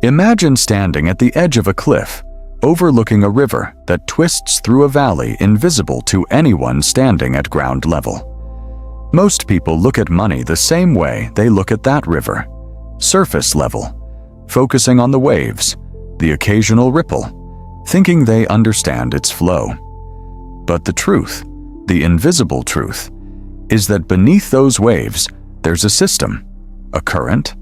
Imagine standing at the edge of a cliff, overlooking a river that twists through a valley invisible to anyone standing at ground level. Most people look at money the same way they look at that river, surface level, focusing on the waves, the occasional ripple, thinking they understand its flow. But the truth, the invisible truth, is that beneath those waves, there's a system, a current,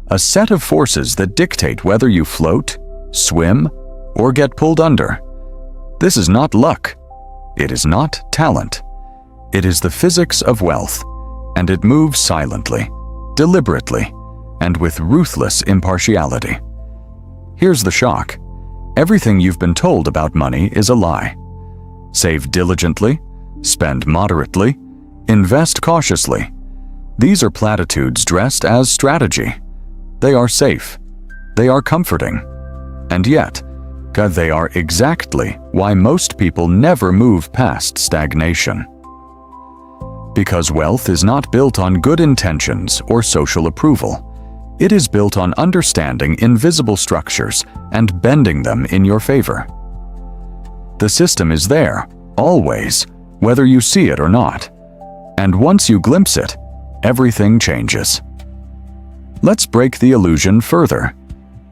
a set of forces that dictate whether you float, swim, or get pulled under. This is not luck. It is not talent. It is the physics of wealth, and it moves silently, deliberately, and with ruthless impartiality. Here's the shock. Everything you've been told about money is a lie. Save diligently, spend moderately, invest cautiously. These are platitudes dressed as strategy. They are safe. They are comforting. And yet, they are exactly why most people never move past stagnation. Because wealth is not built on good intentions or social approval. It is built on understanding invisible structures and bending them in your favor. The system is there, always, whether you see it or not. And once you glimpse it, everything changes. Let's break the illusion further.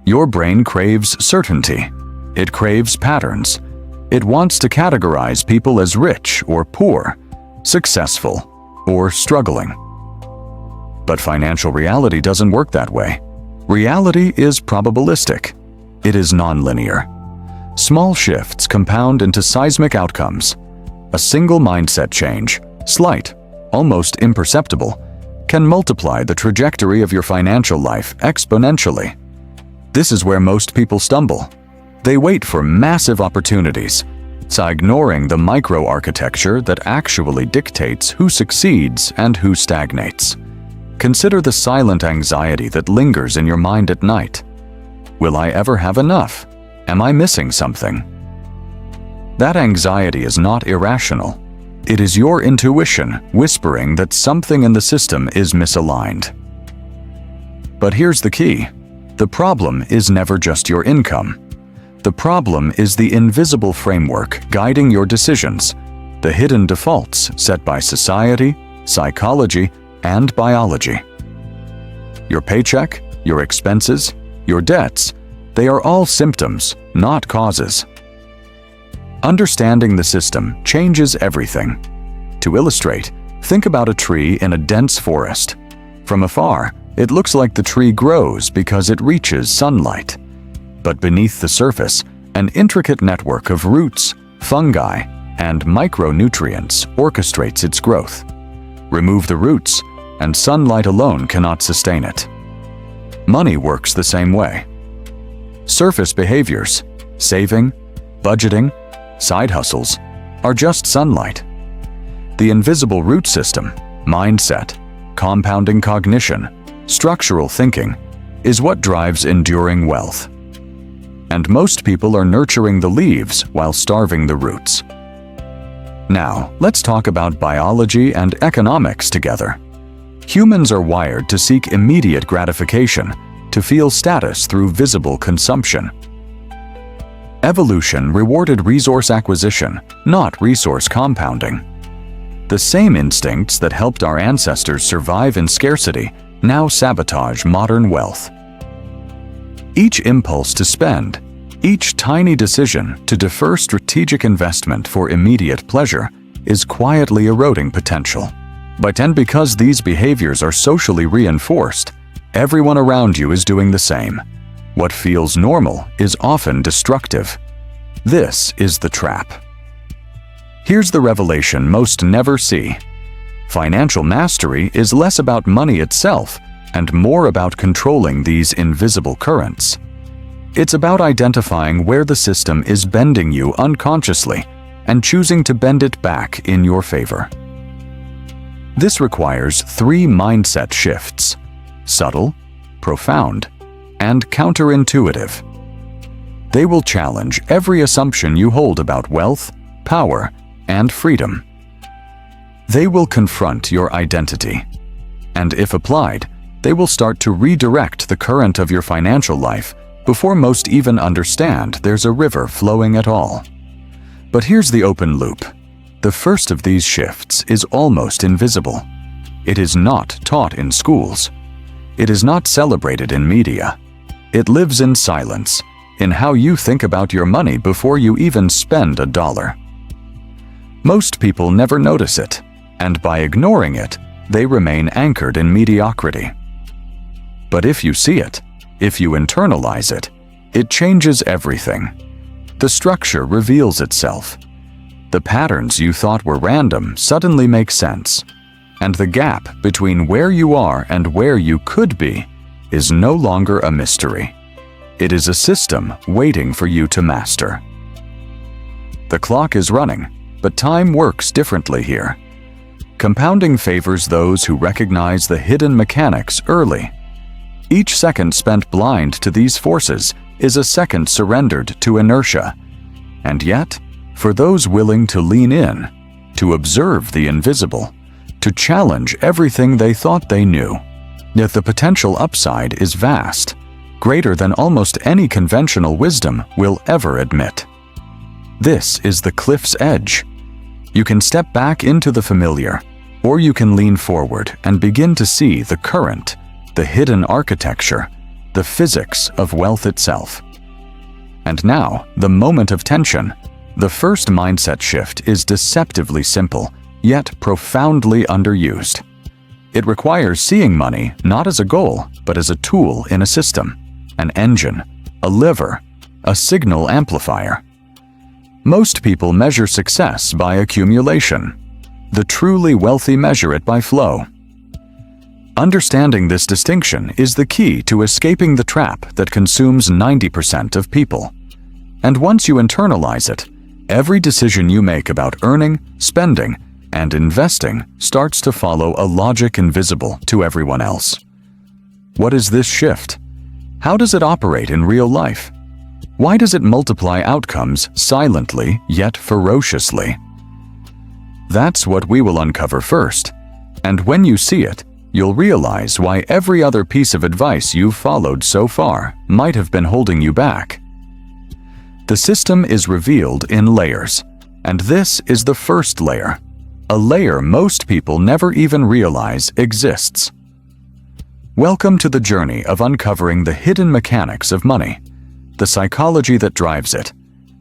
Your brain craves certainty. It craves patterns. It wants to categorize people as rich or poor, successful or struggling. But financial reality doesn't work that way. Reality is probabilistic. It is nonlinear. Small shifts compound into seismic outcomes. A single mindset change, slight, almost imperceptible, can multiply the trajectory of your financial life exponentially. This is where most people stumble. They wait for massive opportunities, ignoring the microarchitecture that actually dictates who succeeds and who stagnates. Consider the silent anxiety that lingers in your mind at night. Will I ever have enough? Am I missing something? That anxiety is not irrational. It is your intuition whispering that something in the system is misaligned. But here's the key. The problem is never just your income. The problem is the invisible framework guiding your decisions, the hidden defaults set by society, psychology, and biology. Your paycheck, your expenses, your debts, they are all symptoms, not causes. Understanding the system changes everything. To illustrate, think about a tree in a dense forest. From afar, it looks like the tree grows because it reaches sunlight. But beneath the surface, an intricate network of roots, fungi, and micronutrients orchestrates its growth. Remove the roots, and sunlight alone cannot sustain it. Money works the same way. Surface behaviors, saving, budgeting, side hustles, are just sunlight. The invisible root system, mindset, compounding cognition, structural thinking, is what drives enduring wealth. And most people are nurturing the leaves while starving the roots. Now, let's talk about biology and economics together. Humans are wired to seek immediate gratification, to feel status through visible consumption. Evolution rewarded resource acquisition, not resource compounding. The same instincts that helped our ancestors survive in scarcity now sabotage modern wealth. Each impulse to spend, each tiny decision to defer strategic investment for immediate pleasure is quietly eroding potential. And because these behaviors are socially reinforced, everyone around you is doing the same. What feels normal is often destructive. This is the trap. Here's the revelation most never see. Financial mastery is less about money itself and more about controlling these invisible currents. It's about identifying where the system is bending you unconsciously and choosing to bend it back in your favor. This requires 3 mindset shifts: subtle, profound, and counterintuitive. They will challenge every assumption you hold about wealth, power, and freedom. They will confront your identity. And if applied, they will start to redirect the current of your financial life before most even understand there's a river flowing at all. But here's the open loop. The first of these shifts is almost invisible. It is not taught in schools. It is not celebrated in media. It lives in silence, in how you think about your money before you even spend a dollar. Most people never notice it, and by ignoring it, they remain anchored in mediocrity. But if you see it, if you internalize it, it changes everything. The structure reveals itself. The patterns you thought were random suddenly make sense, and the gap between where you are and where you could be is no longer a mystery. It is a system waiting for you to master. The clock is running, but time works differently here. Compounding favors those who recognize the hidden mechanics early. Each second spent blind to these forces is a second surrendered to inertia. And yet, for those willing to lean in, to observe the invisible, to challenge everything they thought they knew, yet the potential upside is vast, greater than almost any conventional wisdom will ever admit. This is the cliff's edge. You can step back into the familiar, or you can lean forward and begin to see the current, the hidden architecture, the physics of wealth itself. And now, the moment of tension. The first mindset shift is deceptively simple, yet profoundly underused. It requires seeing money not as a goal, but as a tool in a system, an engine, a lever, a signal amplifier. Most people measure success by accumulation. The truly wealthy measure it by flow. Understanding this distinction is the key to escaping the trap that consumes 90% of people. And once you internalize it, every decision you make about earning, spending, and investing starts to follow a logic invisible to everyone else. What is this shift? How does it operate in real life? Why does it multiply outcomes silently yet ferociously? That's what we will uncover first. And when you see it, you'll realize why every other piece of advice you've followed so far might have been holding you back. The system is revealed in layers, and this is the first layer, a layer most people never even realize exists. Welcome to the journey of uncovering the hidden mechanics of money, the psychology that drives it,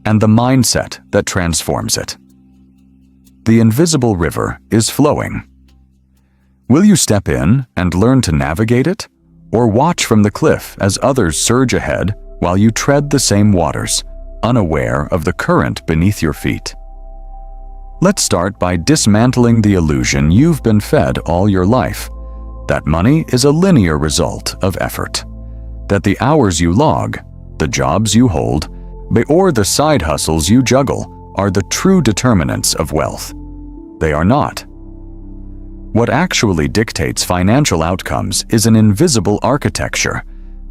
and the mindset that transforms it. The invisible river is flowing. Will you step in and learn to navigate it, or watch from the cliff as others surge ahead while you tread the same waters, unaware of the current beneath your feet? Let's start by dismantling the illusion you've been fed all your life, that money is a linear result of effort, that the hours you log, the jobs you hold, or the side hustles you juggle are the true determinants of wealth. They are not. What actually dictates financial outcomes is an invisible architecture,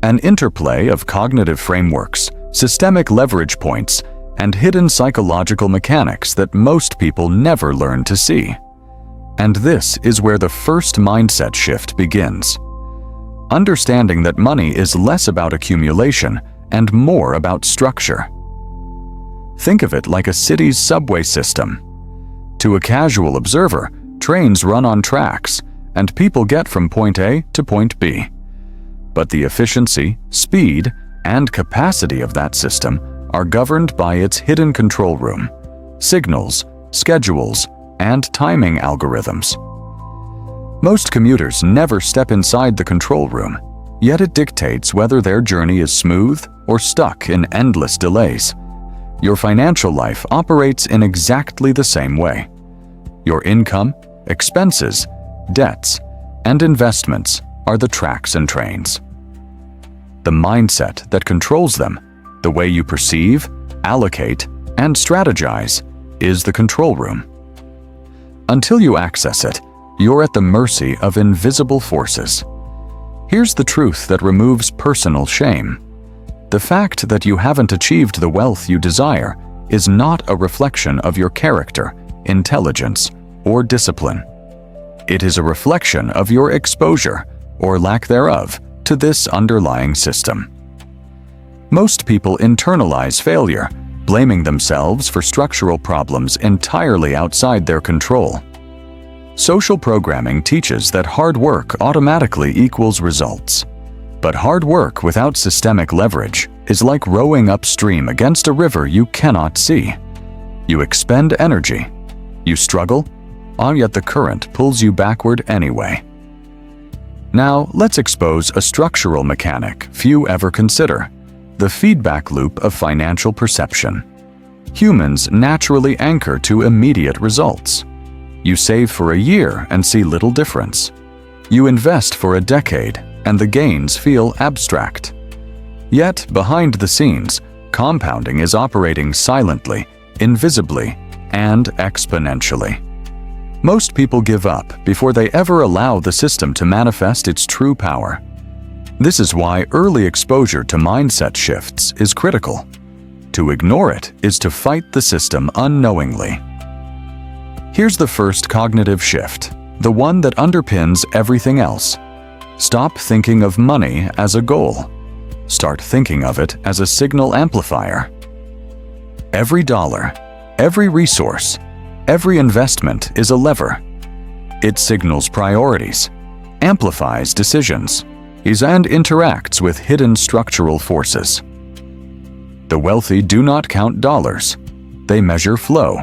an interplay of cognitive frameworks, systemic leverage points, and hidden psychological mechanics that most people never learn to see. And this is where the first mindset shift begins. Understanding that money is less about accumulation and more about structure. Think of it like a city's subway system. To a casual observer, trains run on tracks, and people get from point A to point B. But the efficiency, speed, and capacity of that system are governed by its hidden control room, signals, schedules, and timing algorithms. Most commuters never step inside the control room, yet it dictates whether their journey is smooth or stuck in endless delays. Your financial life operates in exactly the same way. Your income, expenses, debts, and investments are the tracks and trains. The mindset that controls them, the way you perceive, allocate, and strategize, is the control room. Until you access it, you're at the mercy of invisible forces. Here's the truth that removes personal shame. The fact that you haven't achieved the wealth you desire is not a reflection of your character, intelligence, or discipline. It is a reflection of your exposure, or lack thereof, to this underlying system. Most people internalize failure, blaming themselves for structural problems entirely outside their control. Social programming teaches that hard work automatically equals results. But hard work without systemic leverage is like rowing upstream against a river you cannot see. You expend energy, you struggle, and yet the current pulls you backward anyway. Now, let's expose a structural mechanic few ever consider: the feedback loop of financial perception. Humans naturally anchor to immediate results. You save for a year and see little difference. You invest for a decade and the gains feel abstract. Yet, behind the scenes, compounding is operating silently, invisibly, and exponentially. Most people give up before they ever allow the system to manifest its true power. This is why early exposure to mindset shifts is critical. To ignore it is to fight the system unknowingly. Here's the first cognitive shift, the one that underpins everything else. Stop thinking of money as a goal. Start thinking of it as a signal amplifier. Every dollar, every resource, every investment is a lever. It signals priorities, amplifies decisions, and interacts with hidden structural forces. The wealthy do not count dollars. They measure flow.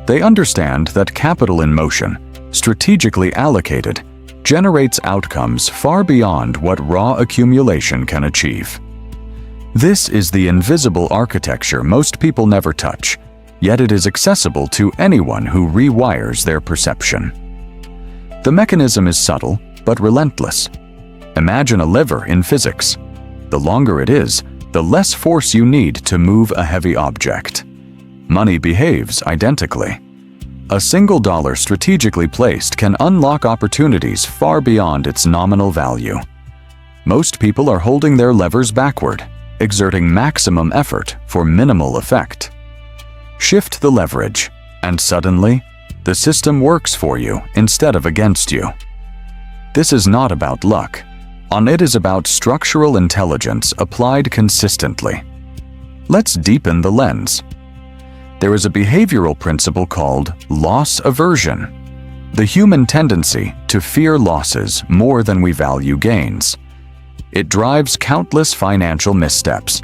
They understand that capital in motion, strategically allocated, generates outcomes far beyond what raw accumulation can achieve. This is the invisible architecture most people never touch, yet it is accessible to anyone who rewires their perception. The mechanism is subtle but relentless. Imagine a lever in physics. The longer it is, the less force you need to move a heavy object. Money behaves identically. A single dollar strategically placed can unlock opportunities far beyond its nominal value. Most people are holding their levers backward, exerting maximum effort for minimal effect. Shift the leverage, and suddenly, the system works for you instead of against you. This is not about luck. It is about structural intelligence applied consistently. Let's deepen the lens. There is a behavioral principle called loss aversion, the human tendency to fear losses more than we value gains. It drives countless financial missteps: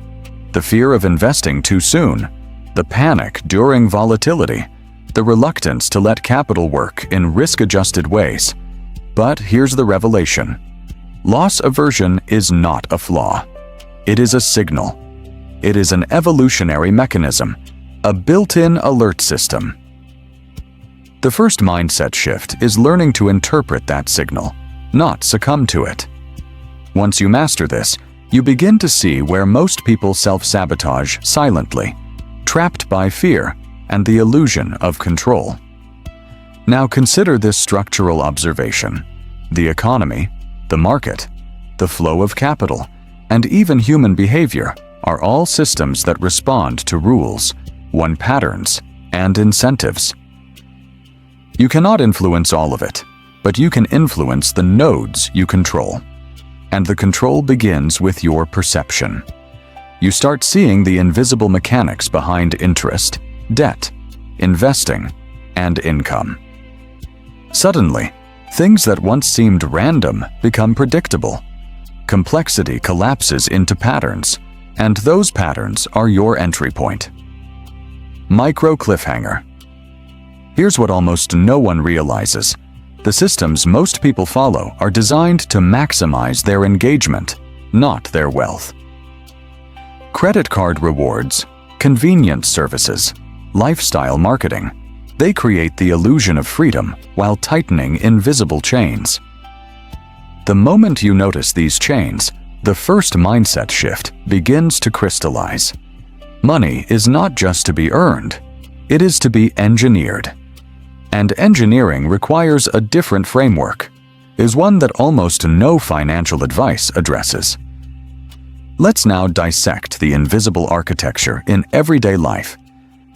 the fear of investing too soon, the panic during volatility, the reluctance to let capital work in risk-adjusted ways. But here's the revelation. Loss aversion is not a flaw. It is a signal. It is an evolutionary mechanism, a built-in alert system. The first mindset shift is learning to interpret that signal, not succumb to it. Once you master this, you begin to see where most people self-sabotage silently, trapped by fear and the illusion of control. Now consider this structural observation. The economy, the market, the flow of capital, and even human behavior are all systems that respond to rules, patterns, and incentives. You cannot influence all of it, but you can influence the nodes you control. And the control begins with your perception. You start seeing the invisible mechanics behind interest, debt, investing, and income. Suddenly, things that once seemed random become predictable. Complexity collapses into patterns, and those patterns are your entry point. Micro cliffhanger. Here's what almost no one realizes. The systems most people follow are designed to maximize their engagement, not their wealth. Credit card rewards, convenience services, lifestyle marketing. They create the illusion of freedom while tightening invisible chains. The moment you notice these chains, the first mindset shift begins to crystallize. Money is not just to be earned, it is to be engineered. And engineering requires a different framework, is one that almost no financial advice addresses. Let's now dissect the invisible architecture in everyday life.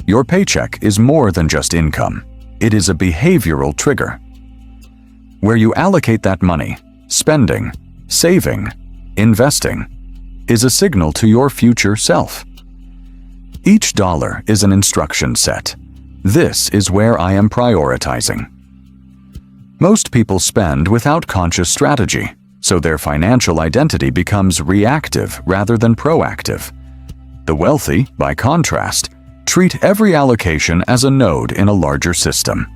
Your paycheck is more than just income. It is a behavioral trigger. Where you allocate that money, spending, saving, investing, is a signal to your future self. Each dollar is an instruction set. This is where I am prioritizing. Most people spend without conscious strategy, so their financial identity becomes reactive rather than proactive. The wealthy, by contrast, treat every allocation as a node in a larger system.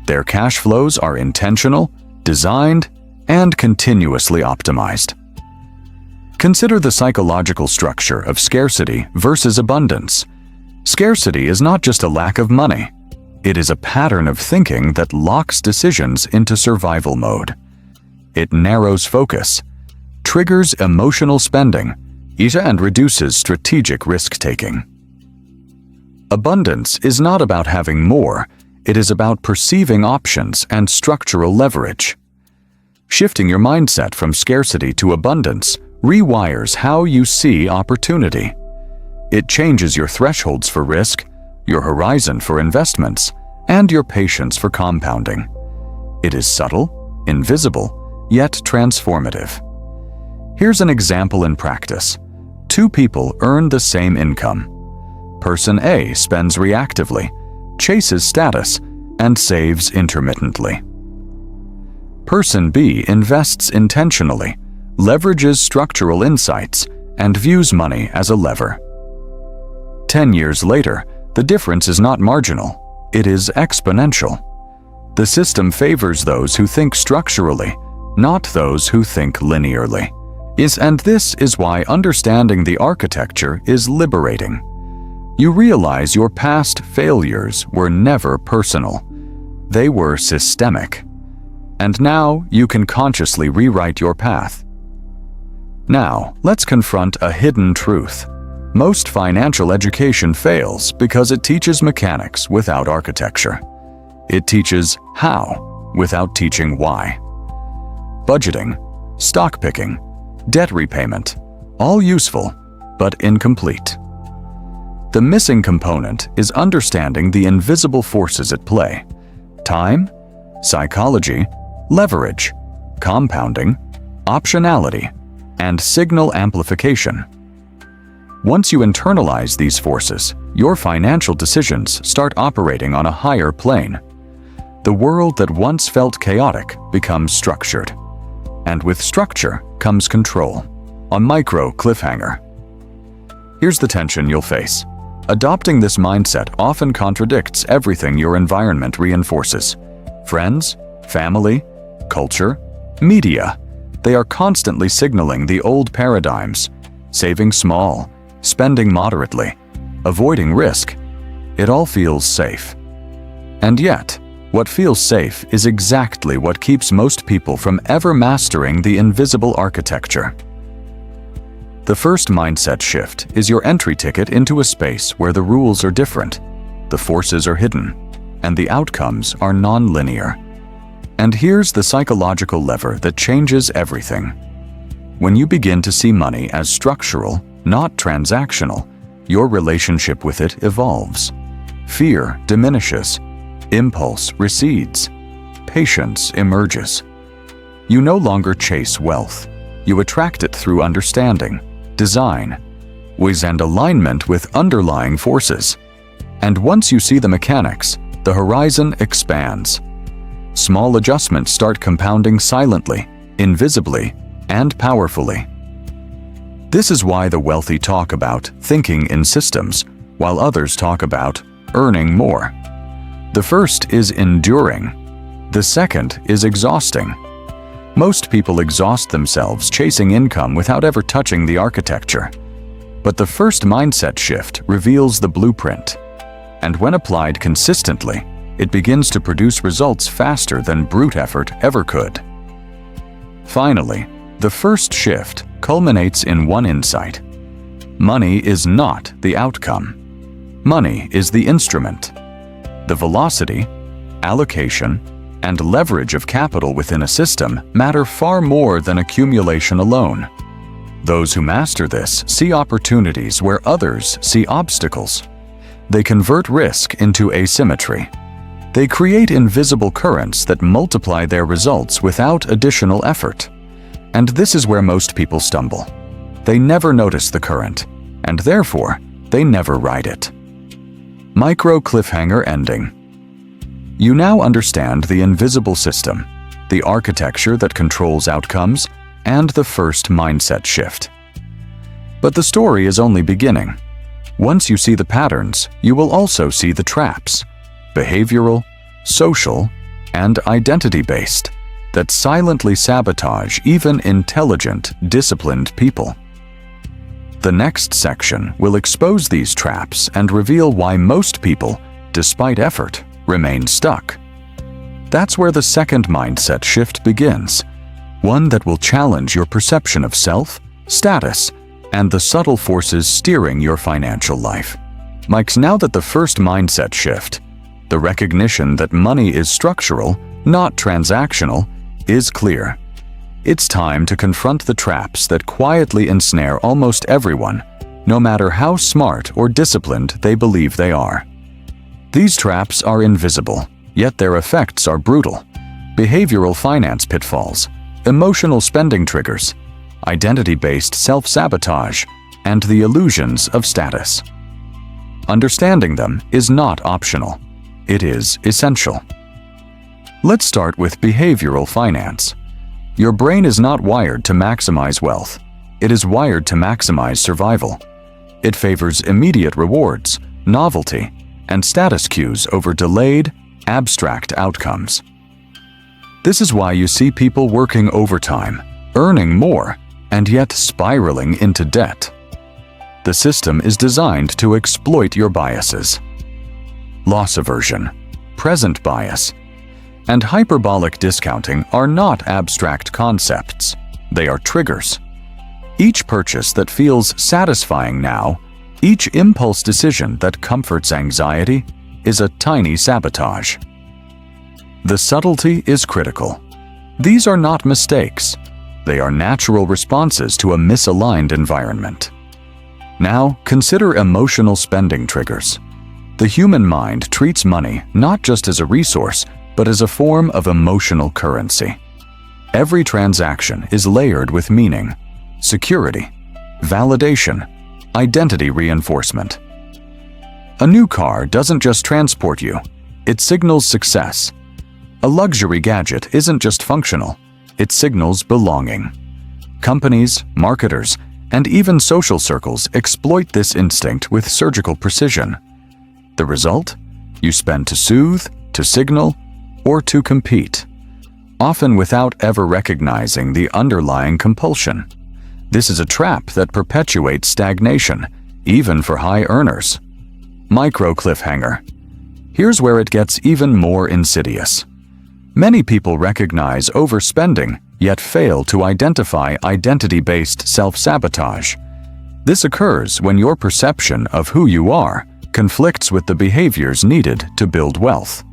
Their cash flows are intentional, designed, and continuously optimized. Consider the psychological structure of scarcity versus abundance. Scarcity is not just a lack of money. It is a pattern of thinking that locks decisions into survival mode. It narrows focus, triggers emotional spending, and reduces strategic risk-taking. Abundance is not about having more, it is about perceiving options and structural leverage. Shifting your mindset from scarcity to abundance rewires how you see opportunity. It changes your thresholds for risk, your horizon for investments, and your patience for compounding. It is subtle, invisible, yet transformative. Here's an example in practice. Two people earn the same income. Person A spends reactively, chases status, and saves intermittently. Person B invests intentionally, leverages structural insights, and views money as a lever. 10 years later, the difference is not marginal, it is exponential. The system favors those who think structurally, not those who think linearly. And this is why understanding the architecture is liberating. You realize your past failures were never personal. They were systemic. And now you can consciously rewrite your path. Now, let's confront a hidden truth. Most financial education fails because it teaches mechanics without architecture. It teaches how without teaching why. Budgeting, stock picking, debt repayment, all useful, but incomplete. The missing component is understanding the invisible forces at play: time, psychology, leverage, compounding, optionality, and signal amplification. Once you internalize these forces, your financial decisions start operating on a higher plane. The world that once felt chaotic becomes structured. And with structure comes control, a micro cliffhanger. Here's the tension you'll face. Adopting this mindset often contradicts everything your environment reinforces. Friends, family, culture, media. They are constantly signaling the old paradigms: saving small, spending moderately, avoiding risk. It all feels safe. And yet, what feels safe is exactly what keeps most people from ever mastering the invisible architecture. The first mindset shift is your entry ticket into a space where the rules are different, the forces are hidden, and the outcomes are non-linear. And here's the psychological lever that changes everything. When you begin to see money as structural, not transactional, your relationship with it evolves. Fear diminishes. Impulse recedes. Patience emerges. You no longer chase wealth. You attract it through understanding, design, and alignment with underlying forces. And once you see the mechanics, the horizon expands. Small adjustments start compounding silently, invisibly, and powerfully. This is why the wealthy talk about thinking in systems, while others talk about earning more. The first is enduring. The second is exhausting. Most people exhaust themselves chasing income without ever touching the architecture. But the first mindset shift reveals the blueprint. And when applied consistently, it begins to produce results faster than brute effort ever could. Finally, the first shift culminates in one insight. Money is not the outcome. Money is the instrument. The velocity, allocation, and leverage of capital within a system matter far more than accumulation alone. Those who master this see opportunities where others see obstacles. They convert risk into asymmetry. They create invisible currents that multiply their results without additional effort. And this is where most people stumble. they never notice the current, and therefore, they never ride it. Micro cliffhanger ending. You now understand the invisible system, the architecture that controls outcomes, and the first mindset shift. But the story is only beginning. Once you see the patterns, you will also see the traps, behavioral, social, and identity-based, that silently sabotage even intelligent, disciplined people. The next section will expose these traps and reveal why most people, despite effort, remain stuck. That's where the second mindset shift begins, one that will challenge your perception of self, status, and the subtle forces steering your financial life. Mike's, now that the first mindset shift, the recognition that money is structural, not transactional, is clear. It's time to confront the traps that quietly ensnare almost everyone, no matter how smart or disciplined they believe they are. These traps are invisible, yet their effects are brutal. Behavioral finance pitfalls, emotional spending triggers, identity-based self-sabotage, and the illusions of status. Understanding them is not optional. It is essential. Let's start with behavioral finance. Your brain is not wired to maximize wealth. It is wired to maximize survival. It favors immediate rewards, novelty, and status cues over delayed, abstract outcomes. This is why you see people working overtime, earning more, and yet spiraling into debt. The system is designed to exploit your biases. Loss aversion, present bias, and hyperbolic discounting are not abstract concepts. They are triggers. Each purchase that feels satisfying now, each impulse decision that comforts anxiety, is a tiny sabotage. The subtlety is critical. These are not mistakes. They are natural responses to a misaligned environment. Now, consider emotional spending triggers. The human mind treats money not just as a resource, but as a form of emotional currency. Every transaction is layered with meaning, security, validation, identity reinforcement. A new car doesn't just transport you, it signals success. A luxury gadget isn't just functional, it signals belonging. Companies, marketers, and even social circles exploit this instinct with surgical precision. The result? You spend to soothe, to signal, or to compete, often without ever recognizing the underlying compulsion. This is a trap that perpetuates stagnation, even for high earners. Micro cliffhanger. Here's where it gets even more insidious. Many people recognize overspending, yet fail to identify identity-based self-sabotage. This occurs when your perception of who you are conflicts with the behaviors needed to build wealth.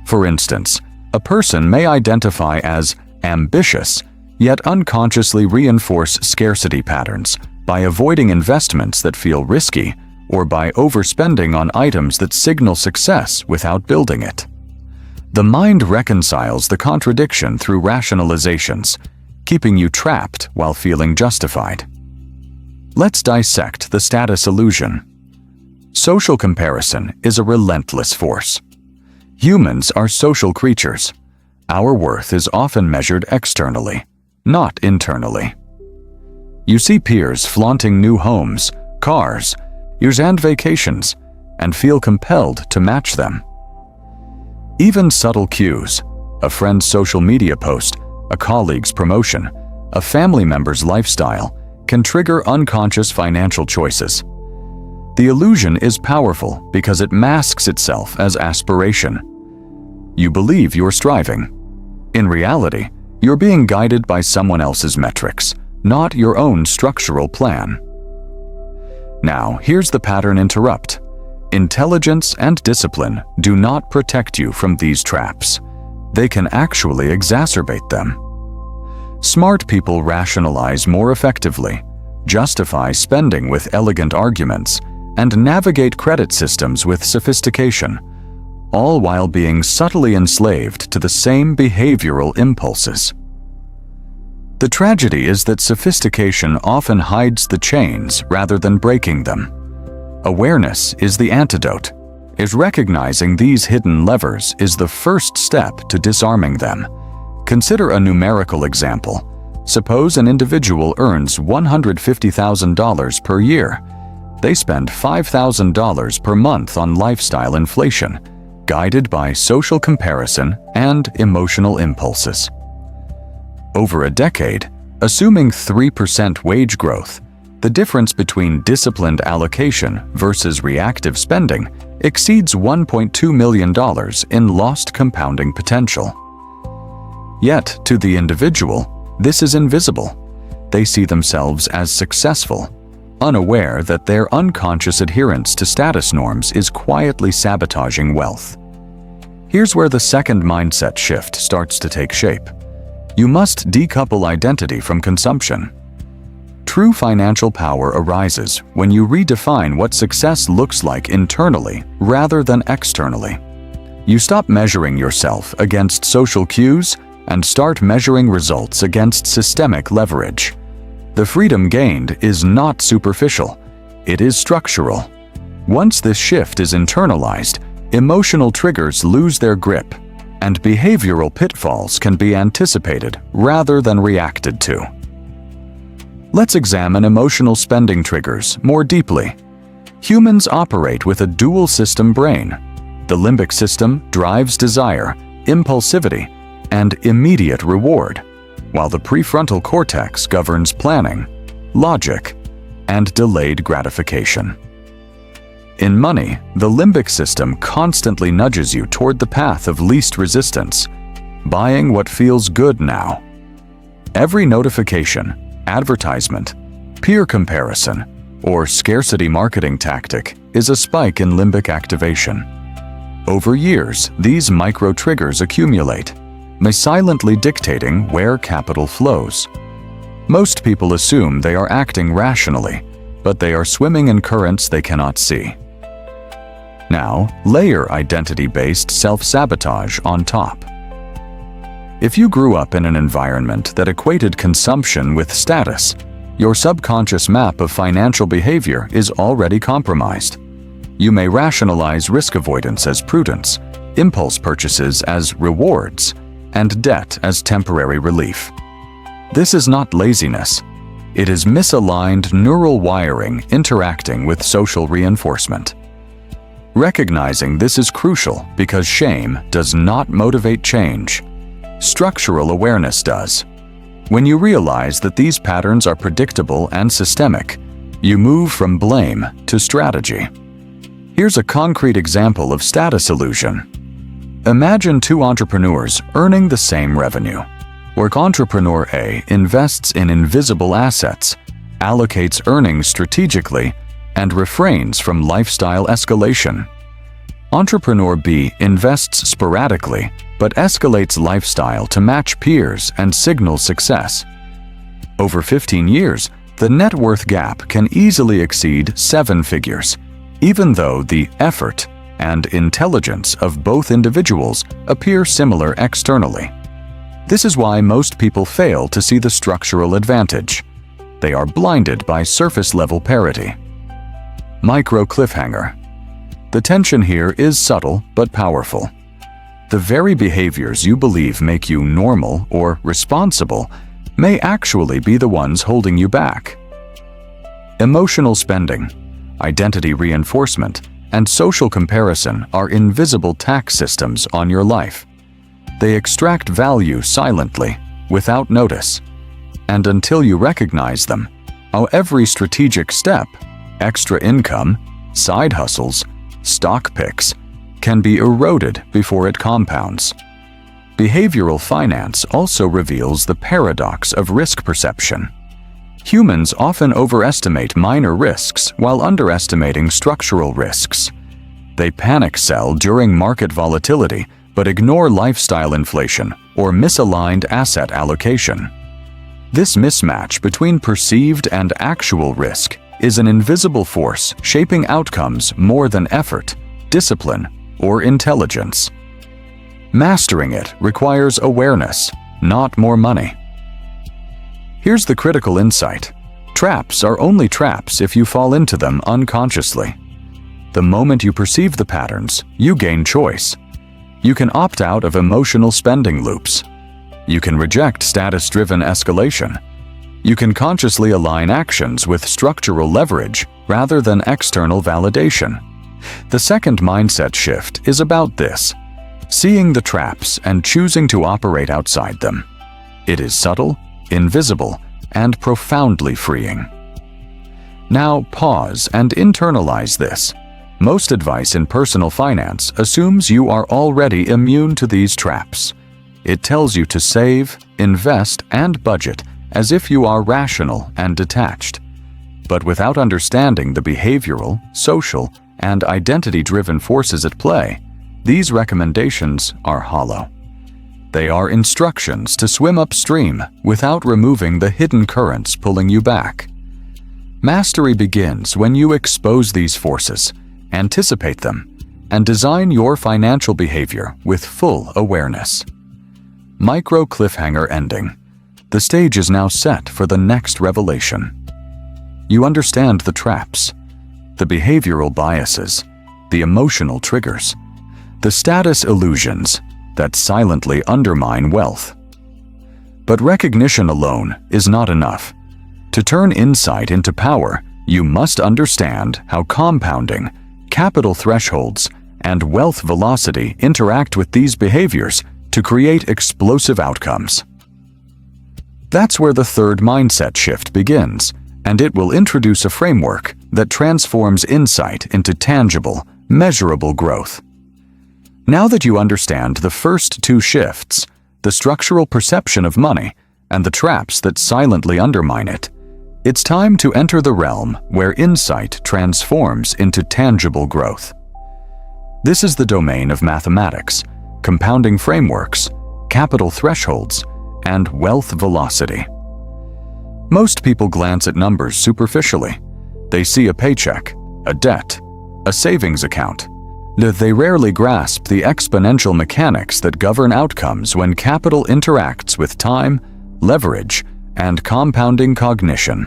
For instance, a person may identify as ambitious, yet unconsciously reinforce scarcity patterns by avoiding investments that feel risky or by overspending on items that signal success without building it. The mind reconciles the contradiction through rationalizations, keeping you trapped while feeling justified. Let's dissect the status illusion. Social comparison is a relentless force. Humans are social creatures. Our worth is often measured externally, not internally. You see peers flaunting new homes, cars, years and vacations, and feel compelled to match them. Even subtle cues, a friend's social media post, a colleague's promotion, a family member's lifestyle, can trigger unconscious financial choices. The illusion is powerful because it masks itself as aspiration. You believe you're striving. In reality, you're being guided by someone else's metrics, not your own structural plan. Now, here's the pattern interrupt. Intelligence and discipline do not protect you from these traps. They can actually exacerbate them. Smart people rationalize more effectively, justify spending with elegant arguments, and navigate credit systems with sophistication, all while being subtly enslaved to the same behavioral impulses. The tragedy is that sophistication often hides the chains rather than breaking them. Awareness is the antidote, as recognizing these hidden levers is the first step to disarming them. Consider a numerical example. Suppose an individual earns $150,000 per year. They spend $5,000 per month on lifestyle inflation, guided by social comparison and emotional impulses. Over a decade, assuming 3% wage growth, the difference between disciplined allocation versus reactive spending exceeds $1.2 million in lost compounding potential. Yet, to the individual, this is invisible. They see themselves as successful, unaware that their unconscious adherence to status norms is quietly sabotaging wealth. Here's where the second mindset shift starts to take shape. You must decouple identity from consumption. True financial power arises when you redefine what success looks like internally rather than externally. You stop measuring yourself against social cues and start measuring results against systemic leverage. The freedom gained is not superficial, it is structural. Once this shift is internalized, emotional triggers lose their grip, and behavioral pitfalls can be anticipated rather than reacted to. Let's examine emotional spending triggers more deeply. Humans operate with a dual system brain. The limbic system drives desire, impulsivity, and immediate reward, while the prefrontal cortex governs planning, logic, and delayed gratification. In money, the limbic system constantly nudges you toward the path of least resistance, buying what feels good now. Every notification, advertisement, peer comparison, or scarcity marketing tactic is a spike in limbic activation. Over years, these micro-triggers accumulate, silently dictating where capital flows. Most people assume they are acting rationally, but they are swimming in currents they cannot see. Now, layer identity-based self-sabotage on top. If you grew up in an environment that equated consumption with status, your subconscious map of financial behavior is already compromised. You may rationalize risk avoidance as prudence, impulse purchases as rewards, and debt as temporary relief. This is not laziness. It is misaligned neural wiring interacting with social reinforcement. Recognizing this is crucial because shame does not motivate change. Structural awareness does. When you realize that these patterns are predictable and systemic, you move from blame to strategy. Here's a concrete example of status illusion. Imagine two entrepreneurs earning the same revenue. Where entrepreneur A invests in invisible assets, allocates earnings strategically, and refrains from lifestyle escalation. Entrepreneur B invests sporadically, but escalates lifestyle to match peers and signal success. Over 15 years, the net worth gap can easily exceed 7 figures, even though the effort and intelligence of both individuals appear similar externally. This is why most people fail to see the structural advantage. They are blinded by surface-level parity. Micro cliffhanger. The tension here is subtle but powerful. The very behaviors you believe make you normal or responsible may actually be the ones holding you back. Emotional spending, identity reinforcement, and social comparison are invisible tax systems on your life. They extract value silently, without notice. And until you recognize them, every strategic step, extra income, side hustles, stock picks, can be eroded before it compounds. Behavioral finance also reveals the paradox of risk perception. Humans often overestimate minor risks while underestimating structural risks. They panic sell during market volatility but ignore lifestyle inflation or misaligned asset allocation. This mismatch between perceived and actual risk is an invisible force shaping outcomes more than effort, discipline, or intelligence. Mastering it requires awareness, not more money. Here's the critical insight. Traps are only traps if you fall into them unconsciously. The moment you perceive the patterns, you gain choice. You can opt out of emotional spending loops. You can reject status-driven escalation. You can consciously align actions with structural leverage rather than external validation. The second mindset shift is about this: seeing the traps and choosing to operate outside them. It is subtle, invisible, and profoundly freeing. Now pause and internalize this. Most advice in personal finance assumes you are already immune to these traps. It tells you to save, invest, and budget as if you are rational and detached. But without understanding the behavioral, social, and identity-driven forces at play, these recommendations are hollow. They are instructions to swim upstream without removing the hidden currents pulling you back. Mastery begins when you expose these forces, anticipate them, and design your financial behavior with full awareness. Micro cliffhanger ending. The stage is now set for the next revelation. You understand the traps, the behavioral biases, the emotional triggers, the status illusions that silently undermine wealth. But recognition alone is not enough. To turn insight into power, you must understand how compounding, capital thresholds, and wealth velocity interact with these behaviors to create explosive outcomes. That's where the third mindset shift begins, and it will introduce a framework that transforms insight into tangible, measurable growth. Now that you understand the first two shifts, the structural perception of money and the traps that silently undermine it, it's time to enter the realm where insight transforms into tangible growth. This is the domain of mathematics, compounding frameworks, capital thresholds, and wealth velocity. Most people glance at numbers superficially. They see a paycheck, a debt, a savings account. They rarely grasp the exponential mechanics that govern outcomes when capital interacts with time, leverage, and compounding cognition.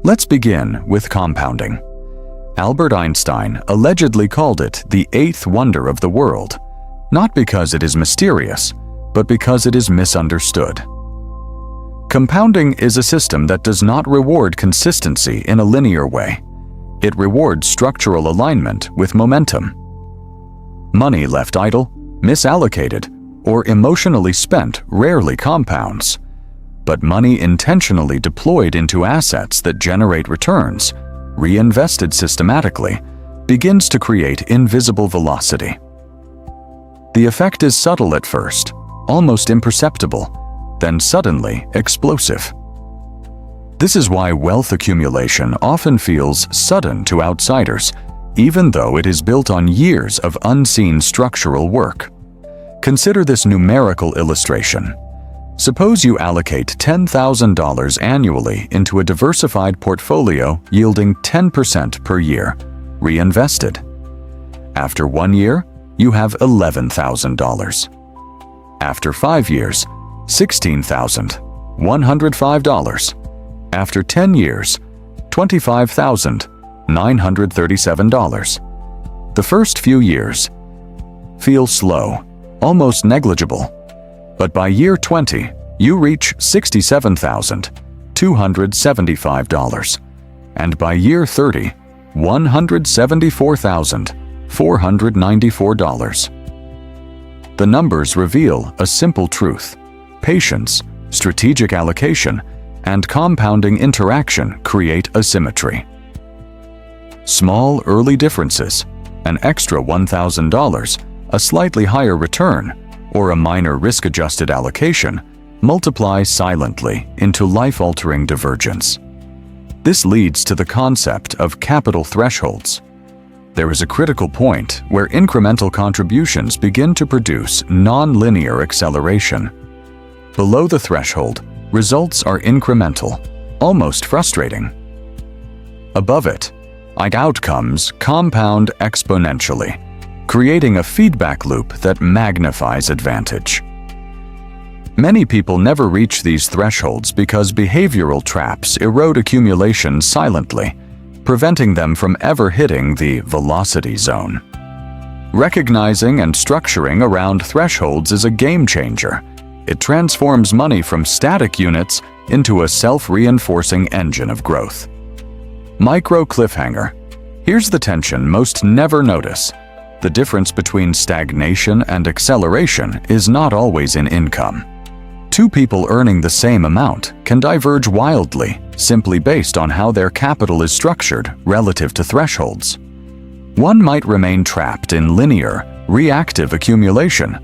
Let's begin with compounding. Albert Einstein allegedly called it the eighth wonder of the world, not because it is mysterious, but because it is misunderstood. Compounding is a system that does not reward consistency in a linear way. It rewards structural alignment with momentum. Money left idle, misallocated, or emotionally spent rarely compounds. But money intentionally deployed into assets that generate returns, reinvested systematically, begins to create invisible velocity. The effect is subtle at first, almost imperceptible, then suddenly explosive. This is why wealth accumulation often feels sudden to outsiders, even though it is built on years of unseen structural work. Consider this numerical illustration. Suppose you allocate $10,000 annually into a diversified portfolio yielding 10% per year, reinvested. After 1 year, you have $11,000. After 5 years, $16,105. After 10 years, $25,937. The first few years feel slow, almost negligible. But by year 20, you reach $67,275. And by year 30, $174,494. The numbers reveal a simple truth. Patience, strategic allocation, and compounding interaction create a symmetry. Small early differences, an extra $1,000, a slightly higher return, or a minor risk-adjusted allocation, multiply silently into life-altering divergence. This leads to the concept of capital thresholds. There is a critical point where incremental contributions begin to produce non-linear acceleration. Below the threshold, results are incremental, almost frustrating. Above it, outcomes compound exponentially, creating a feedback loop that magnifies advantage. Many people never reach these thresholds because behavioral traps erode accumulation silently, preventing them from ever hitting the velocity zone. Recognizing and structuring around thresholds is a game changer. It transforms money from static units into a self-reinforcing engine of growth. Micro cliffhanger. Here's the tension most never notice. The difference between stagnation and acceleration is not always in income. Two people earning the same amount can diverge wildly simply based on how their capital is structured relative to thresholds. One might remain trapped in linear, reactive accumulation,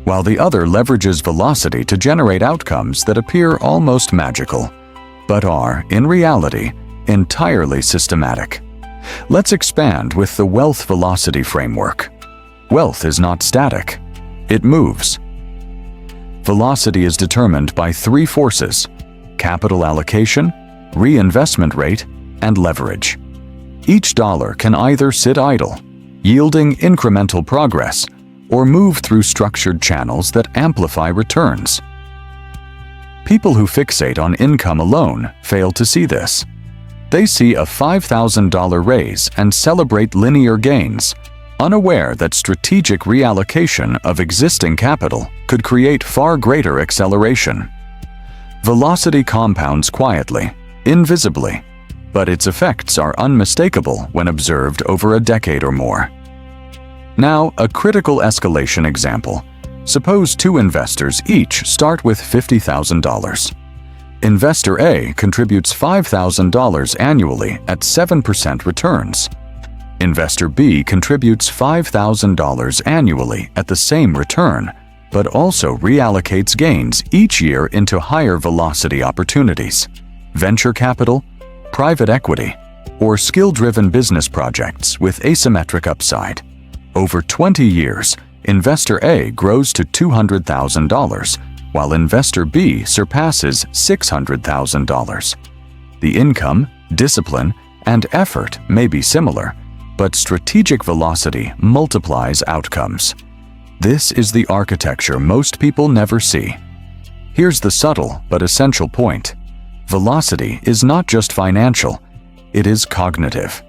while the other leverages velocity to generate outcomes that appear almost magical, but are, in reality, entirely systematic. Let's expand with the wealth velocity framework. Wealth is not static. It moves. Velocity is determined by three forces: capital allocation, reinvestment rate, and leverage. Each dollar can either sit idle, yielding incremental progress, or move through structured channels that amplify returns. People who fixate on income alone fail to see this. They see a $5,000 raise and celebrate linear gains, unaware that strategic reallocation of existing capital could create far greater acceleration. Velocity compounds quietly, invisibly, but its effects are unmistakable when observed over a decade or more. Now, a critical escalation example. Suppose two investors each start with $50,000. Investor A contributes $5,000 annually at 7% returns. Investor B contributes $5,000 annually at the same return, but also reallocates gains each year into higher velocity opportunities: venture capital, private equity, or skill-driven business projects with asymmetric upside. Over 20 years, Investor A grows to $200,000, while Investor B surpasses $600,000. The income, discipline, and effort may be similar, but strategic velocity multiplies outcomes. This is the architecture most people never see. Here's the subtle but essential point. Velocity is not just financial, it is cognitive.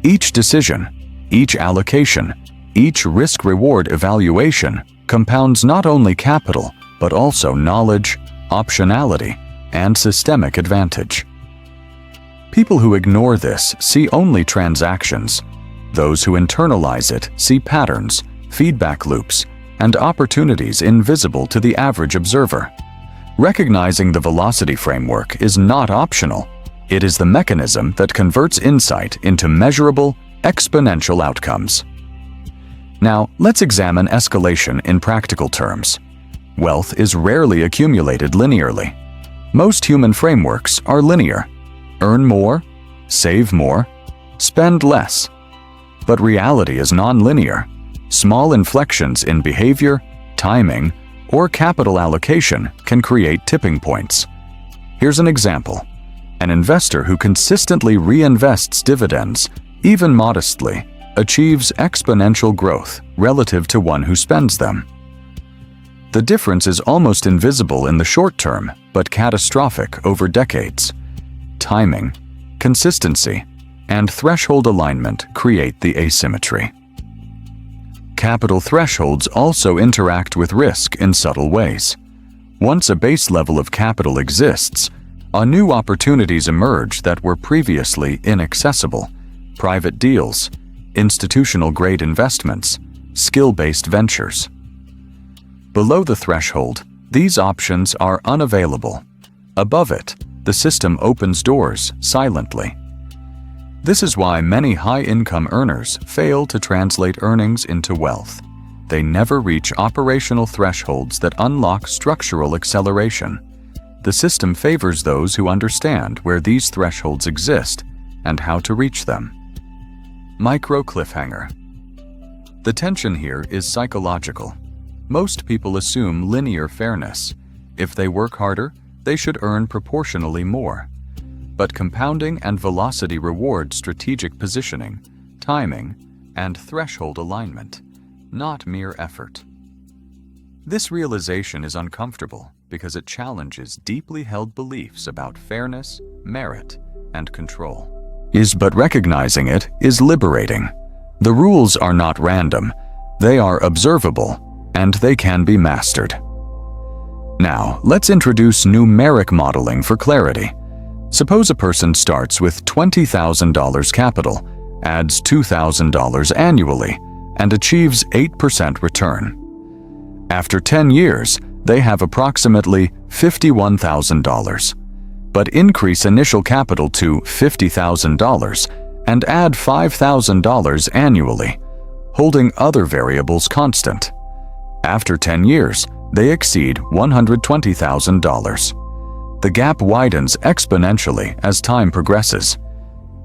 Each decision, each allocation, each risk-reward evaluation compounds not only capital, but also knowledge, optionality, and systemic advantage. People who ignore this see only transactions. Those who internalize it see patterns, feedback loops, and opportunities invisible to the average observer. Recognizing the velocity framework is not optional. It is the mechanism that converts insight into measurable, exponential outcomes. Now, let's examine escalation in practical terms. Wealth is rarely accumulated linearly. Most human frameworks are linear. Earn more, save more, spend less. But reality is non-linear. Small inflections in behavior, timing, or capital allocation can create tipping points. Here's an example. An investor who consistently reinvests dividends, even modestly, achieves exponential growth relative to one who spends them. The difference is almost invisible in the short term, but catastrophic over decades. Timing, consistency, and threshold alignment create the asymmetry. Capital thresholds also interact with risk in subtle ways. Once a base level of capital exists, new opportunities emerge that were previously inaccessible: private deals, institutional-grade investments, skill-based ventures. Below the threshold, these options are unavailable. Above it, the system opens doors silently. This is why many high-income earners fail to translate earnings into wealth. They never reach operational thresholds that unlock structural acceleration. The system favors those who understand where these thresholds exist and how to reach them. Micro cliffhanger. The tension here is psychological. Most people assume linear fairness. If they work harder, they should earn proportionally more. But compounding and velocity reward strategic positioning, timing, and threshold alignment, not mere effort. This realization is uncomfortable, because it challenges deeply held beliefs about fairness, merit, and control. But recognizing it is liberating. The rules are not random, they are observable, and they can be mastered. Now, let's introduce numeric modeling for clarity. Suppose a person starts with $20,000 capital, adds $2,000 annually, and achieves 8% return. After 10 years, they have approximately $51,000, but increase initial capital to $50,000 and add $5,000 annually, holding other variables constant. After 10 years, they exceed $120,000. The gap widens exponentially as time progresses.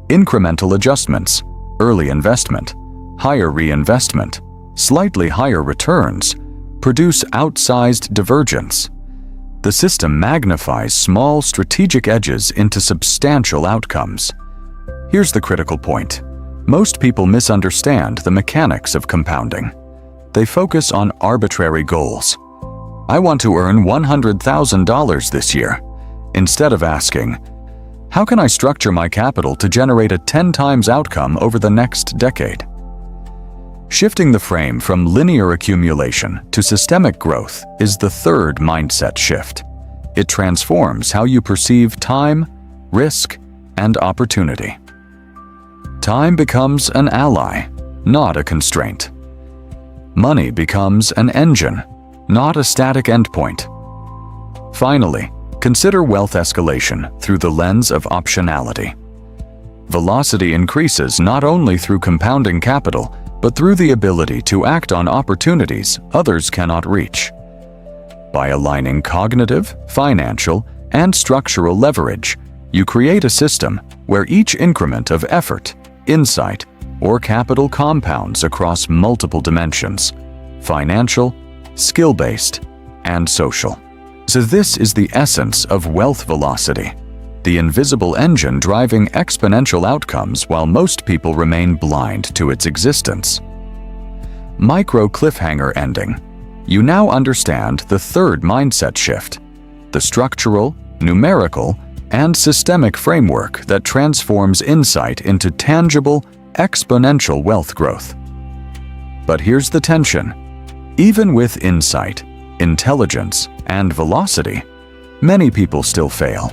Incremental adjustments, early investment, higher reinvestment, slightly higher returns produce outsized divergence. The system magnifies small strategic edges into substantial outcomes. Here's the critical point. Most people misunderstand the mechanics of compounding. They focus on arbitrary goals. I want to earn $100,000 this year, instead of asking, how can I structure my capital to generate a 10 times outcome over the next decade? Shifting the frame from linear accumulation to systemic growth is the third mindset shift. It transforms how you perceive time, risk, and opportunity. Time becomes an ally, not a constraint. Money becomes an engine, not a static endpoint. Finally, consider wealth escalation through the lens of optionality. Velocity increases not only through compounding capital, but through the ability to act on opportunities others cannot reach. By aligning cognitive, financial, and structural leverage, you create a system where each increment of effort, insight, or capital compounds across multiple dimensions: financial, skill-based, and social. So this is the essence of wealth velocity, the invisible engine driving exponential outcomes while most people remain blind to its existence. Micro cliffhanger ending. You now understand the third mindset shift, the structural, numerical, and systemic framework that transforms insight into tangible, exponential wealth growth. But here's the tension. Even with insight, intelligence, and velocity, many people still fail.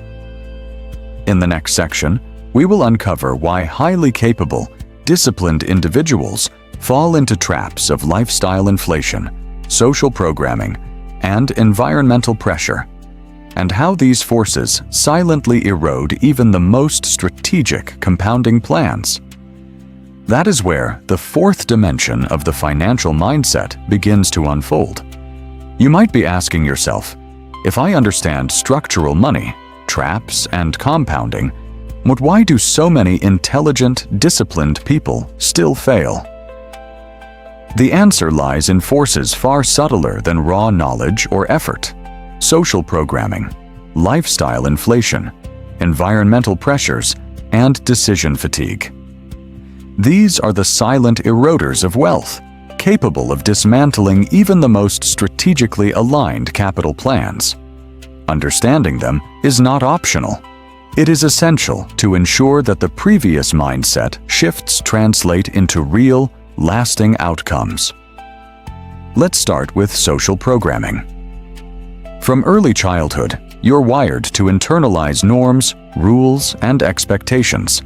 In the next section, we will uncover why highly capable, disciplined individuals fall into traps of lifestyle inflation, social programming, and environmental pressure, and how these forces silently erode even the most strategic compounding plans. That is where the fourth dimension of the financial mindset begins to unfold. You might be asking yourself, if I understand structural money, traps, and compounding, but why do so many intelligent, disciplined people still fail? The answer lies in forces far subtler than raw knowledge or effort: social programming, lifestyle inflation, environmental pressures, and decision fatigue. These are the silent eroders of wealth, capable of dismantling even the most strategically aligned capital plans. Understanding them is not optional. It is essential to ensure that the previous mindset shifts translate into real, lasting outcomes. Let's start with social programming. From early childhood, you're wired to internalize norms, rules, and expectations.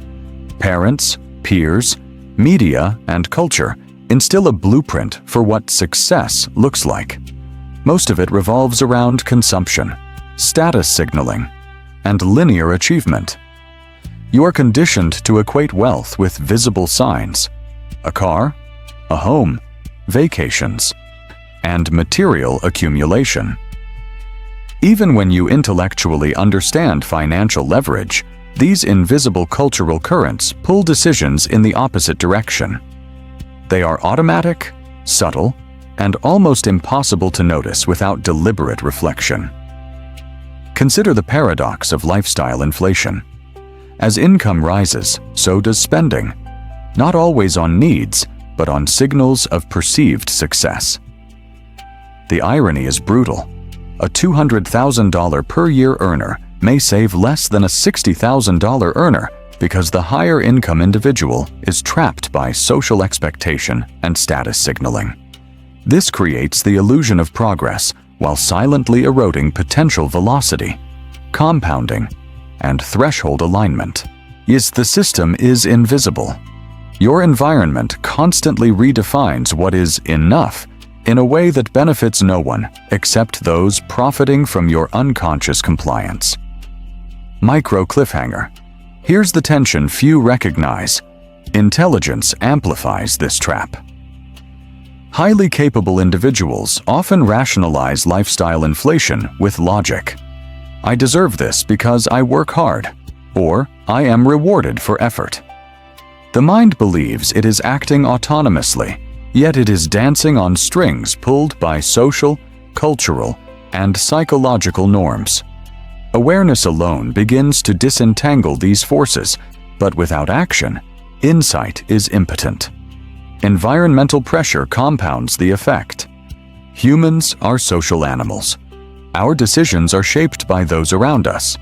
Parents, peers, media, and culture instill a blueprint for what success looks like. Most of it revolves around consumption, status signaling, and linear achievement. You are conditioned to equate wealth with visible signs: a car, a home, vacations, and material accumulation. Even when you intellectually understand financial leverage, these invisible cultural currents pull decisions in the opposite direction. They are automatic, subtle, and almost impossible to notice without deliberate reflection. Consider the paradox of lifestyle inflation. As income rises, so does spending, not always on needs, but on signals of perceived success. The irony is brutal. A $200,000 per year earner may save less than a $60,000 earner because the higher income individual is trapped by social expectation and status signaling. This creates the illusion of progress while silently eroding potential velocity, compounding, and threshold alignment. Yes, the system is invisible. Your environment constantly redefines what is enough in a way that benefits no one except those profiting from your unconscious compliance. Micro cliffhanger. Here's the tension few recognize. Intelligence amplifies this trap. Highly capable individuals often rationalize lifestyle inflation with logic. I deserve this because I work hard, or I am rewarded for effort. The mind believes it is acting autonomously, yet it is dancing on strings pulled by social, cultural, and psychological norms. Awareness alone begins to disentangle these forces, but without action, insight is impotent. Environmental pressure compounds the effect. Humans are social animals. Our decisions are shaped by those around us.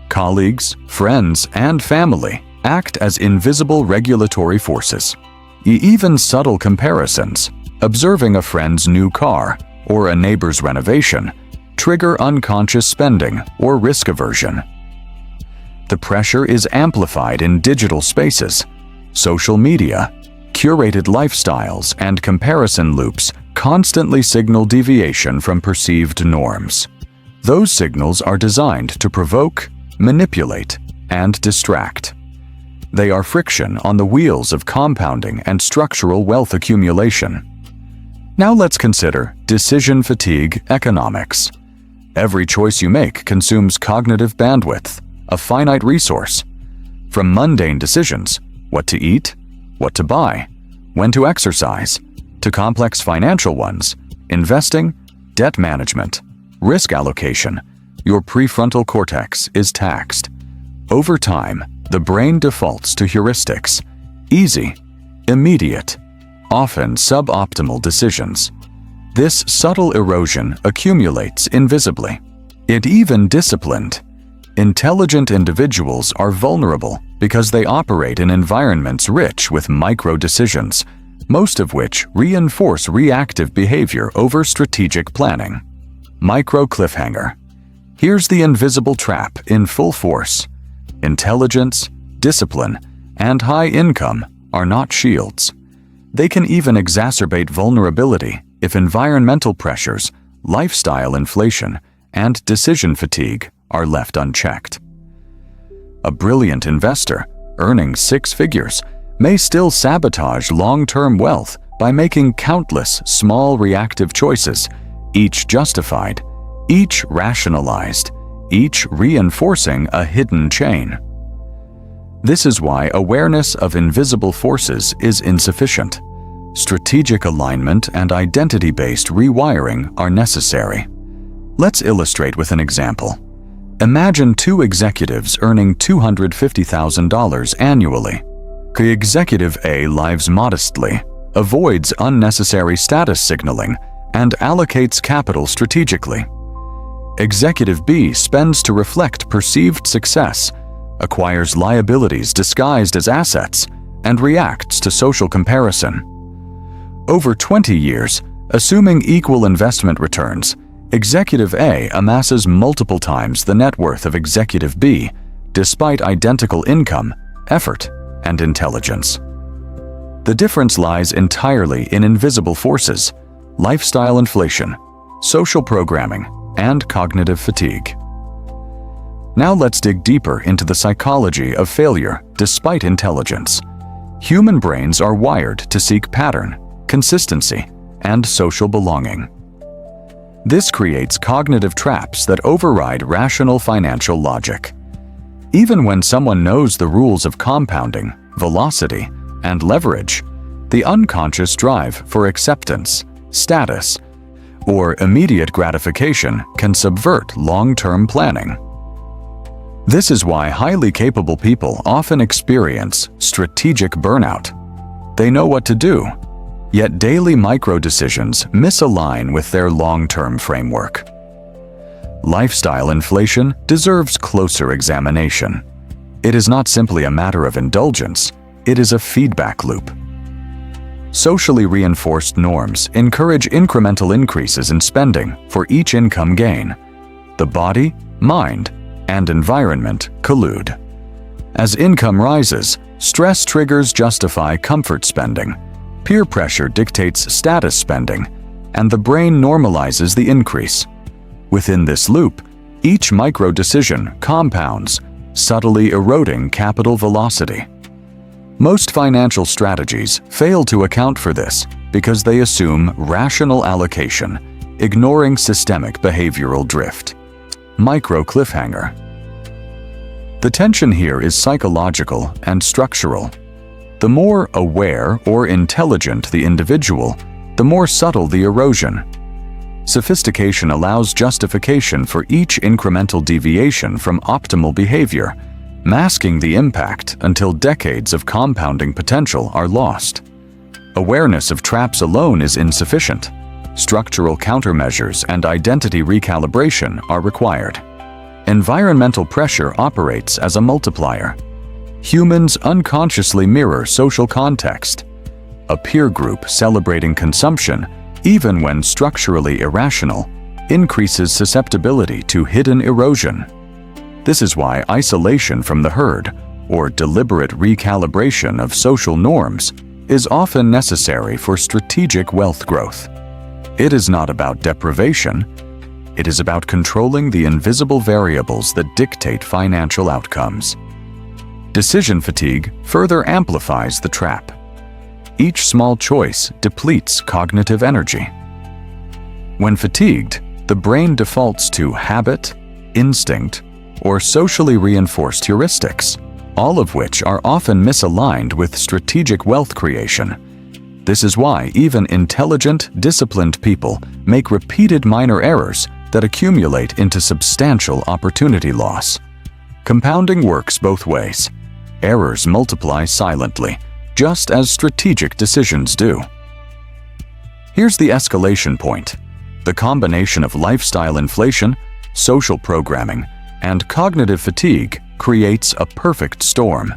Colleagues, friends, and family act as invisible regulatory forces. Even subtle comparisons, observing a friend's new car or a neighbor's renovation, trigger unconscious spending or risk aversion. The pressure is amplified in digital spaces. Social media, curated lifestyles, and comparison loops constantly signal deviation from perceived norms. Those signals are designed to provoke, manipulate, and distract. They are friction on the wheels of compounding and structural wealth accumulation. Now let's consider decision fatigue economics. Every choice you make consumes cognitive bandwidth, a finite resource. From mundane decisions, what to eat, what to buy, when to exercise, to complex financial ones, investing, debt management, risk allocation, your prefrontal cortex is taxed. Over time, the brain defaults to heuristics, easy, immediate, often suboptimal decisions. This subtle erosion accumulates invisibly. Yet even disciplined, intelligent individuals are vulnerable because they operate in environments rich with micro-decisions, most of which reinforce reactive behavior over strategic planning. Micro cliffhanger. Here's the invisible trap in full force. Intelligence, discipline, and high income are not shields. They can even exacerbate vulnerability if environmental pressures, lifestyle inflation, and decision fatigue are left unchecked. A brilliant investor, earning six figures, may still sabotage long-term wealth by making countless small reactive choices, each justified, each rationalized, each reinforcing a hidden chain. This is why awareness of invisible forces is insufficient. Strategic alignment and identity-based rewiring are necessary. Let's illustrate with an example. Imagine two executives earning $250,000 annually. Executive A lives modestly, avoids unnecessary status signaling, and allocates capital strategically. Executive B spends to reflect perceived success, acquires liabilities disguised as assets, and reacts to social comparison. Over 20 years, assuming equal investment returns, Executive A amasses multiple times the net worth of Executive B, despite identical income, effort, and intelligence. The difference lies entirely in invisible forces, lifestyle inflation, social programming, and cognitive fatigue. Now let's dig deeper into the psychology of failure despite intelligence. Human brains are wired to seek pattern, consistency, and social belonging. This creates cognitive traps that override rational financial logic. Even when someone knows the rules of compounding, velocity, and leverage, the unconscious drive for acceptance, status, or immediate gratification can subvert long-term planning. This is why highly capable people often experience strategic burnout. They know what to do, yet daily micro-decisions misalign with their long-term framework. lifestyle inflation deserves closer examination. It is not simply a matter of indulgence, it is a feedback loop. Socially reinforced norms encourage incremental increases in spending for each income gain. The body, mind, and environment collude. As income rises, stress triggers justify comfort spending, peer pressure dictates status spending, and the brain normalizes the increase. Within this loop, each micro-decision compounds, subtly eroding capital velocity. Most financial strategies fail to account for this because they assume rational allocation, ignoring systemic behavioral drift. Micro-cliffhanger. The tension here is psychological and structural. The more aware or intelligent the individual, the more subtle the erosion. Sophistication allows justification for each incremental deviation from optimal behavior, masking the impact until decades of compounding potential are lost. Awareness of traps alone is insufficient. Structural countermeasures and identity recalibration are required. Environmental pressure operates as a multiplier. Humans unconsciously mirror social context. A peer group celebrating consumption, even when structurally irrational, increases susceptibility to hidden erosion. This is why isolation from the herd, or deliberate recalibration of social norms, is often necessary for strategic wealth growth. It is not about deprivation. It is about controlling the invisible variables that dictate financial outcomes. Decision fatigue further amplifies the trap. Each small choice depletes cognitive energy. When fatigued, the brain defaults to habit, instinct, or socially reinforced heuristics, all of which are often misaligned with strategic wealth creation. This is why even intelligent, disciplined people make repeated minor errors that accumulate into substantial opportunity loss. Compounding works both ways. Errors multiply silently, just as strategic decisions do. Here's the escalation point. The combination of lifestyle inflation, social programming, and cognitive fatigue creates a perfect storm.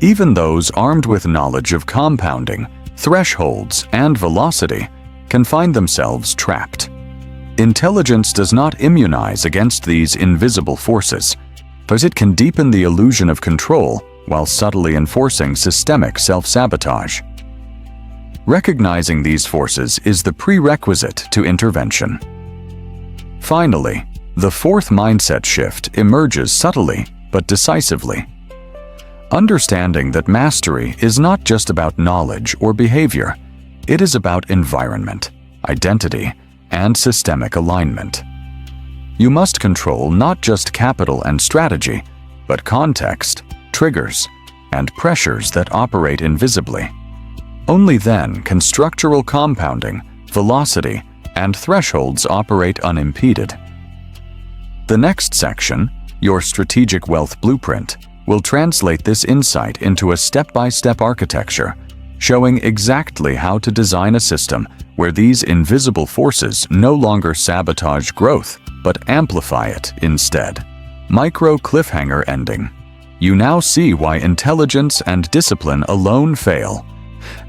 Even those armed with knowledge of compounding, thresholds, and velocity can find themselves trapped. Intelligence does not immunize against these invisible forces, but it can deepen the illusion of control while subtly enforcing systemic self-sabotage. Recognizing these forces is the prerequisite to intervention. Finally, the fourth mindset shift emerges subtly but decisively. Understanding that mastery is not just about knowledge or behavior, it is about environment, identity, and systemic alignment. You must control not just capital and strategy, but context, triggers, and pressures that operate invisibly. Only then can structural compounding, velocity, and thresholds operate unimpeded. The next section, your strategic wealth blueprint, will translate this insight into a step-by-step architecture, showing exactly how to design a system where these invisible forces no longer sabotage growth, but amplify it instead. Micro-cliffhanger ending. You now see why intelligence and discipline alone fail,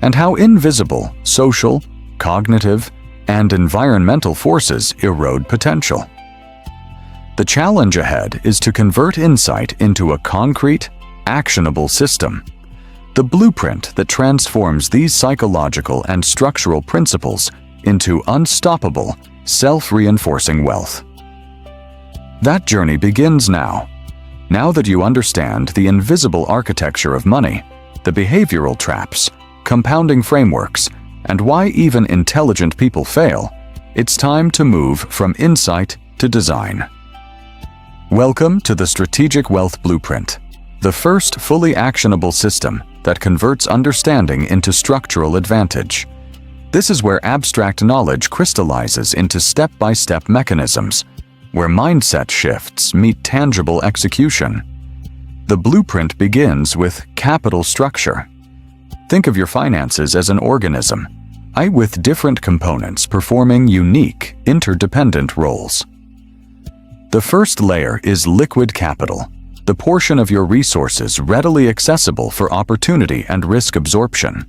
and how invisible social, cognitive, and environmental forces erode potential. The challenge ahead is to convert insight into a concrete, actionable system, the blueprint that transforms these psychological and structural principles into unstoppable, self-reinforcing wealth. That journey begins now. Now that you understand the invisible architecture of money, the behavioral traps, compounding frameworks, and why even intelligent people fail, it's time to move from insight to design. Welcome to the Strategic Wealth Blueprint, the first fully actionable system that converts understanding into structural advantage. This is where abstract knowledge crystallizes into step-by-step mechanisms, where mindset shifts meet tangible execution. The blueprint begins with capital structure. Think of your finances as an organism, with different components performing unique, interdependent roles. The first layer is liquid capital, the portion of your resources readily accessible for opportunity and risk absorption.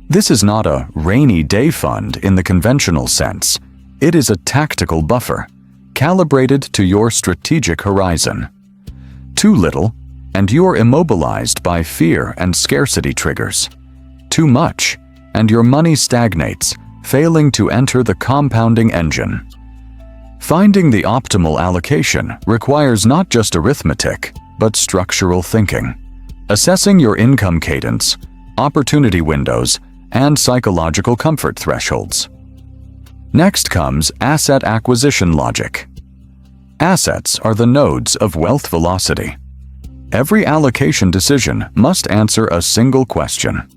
This is not a rainy day fund in the conventional sense. It is a tactical buffer, calibrated to your strategic horizon. Too little, and you're immobilized by fear and scarcity triggers. Too much, and your money stagnates, failing to enter the compounding engine. Finding the optimal allocation requires not just arithmetic, but structural thinking. Assessing your income cadence, opportunity windows, and psychological comfort thresholds. Next comes asset acquisition logic. Assets are the nodes of wealth velocity. Every allocation decision must answer a single question.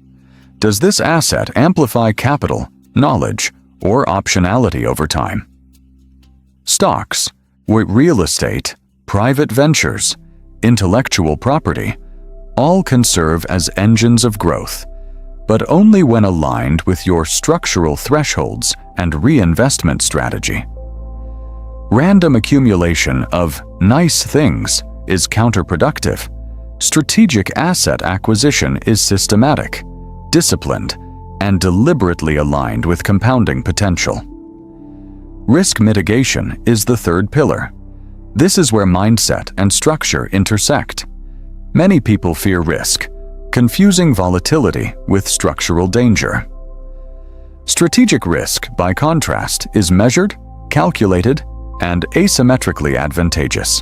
Does this asset amplify capital, knowledge, or optionality over time? Stocks, real estate, private ventures, intellectual property, all can serve as engines of growth, but only when aligned with your structural thresholds and reinvestment strategy. Random accumulation of nice things is counterproductive. Strategic asset acquisition is systematic, disciplined, and deliberately aligned with compounding potential. Risk mitigation is the third pillar. This is where mindset and structure intersect. Many people fear risk, confusing volatility with structural danger. Strategic risk, by contrast, is measured, calculated, and asymmetrically advantageous.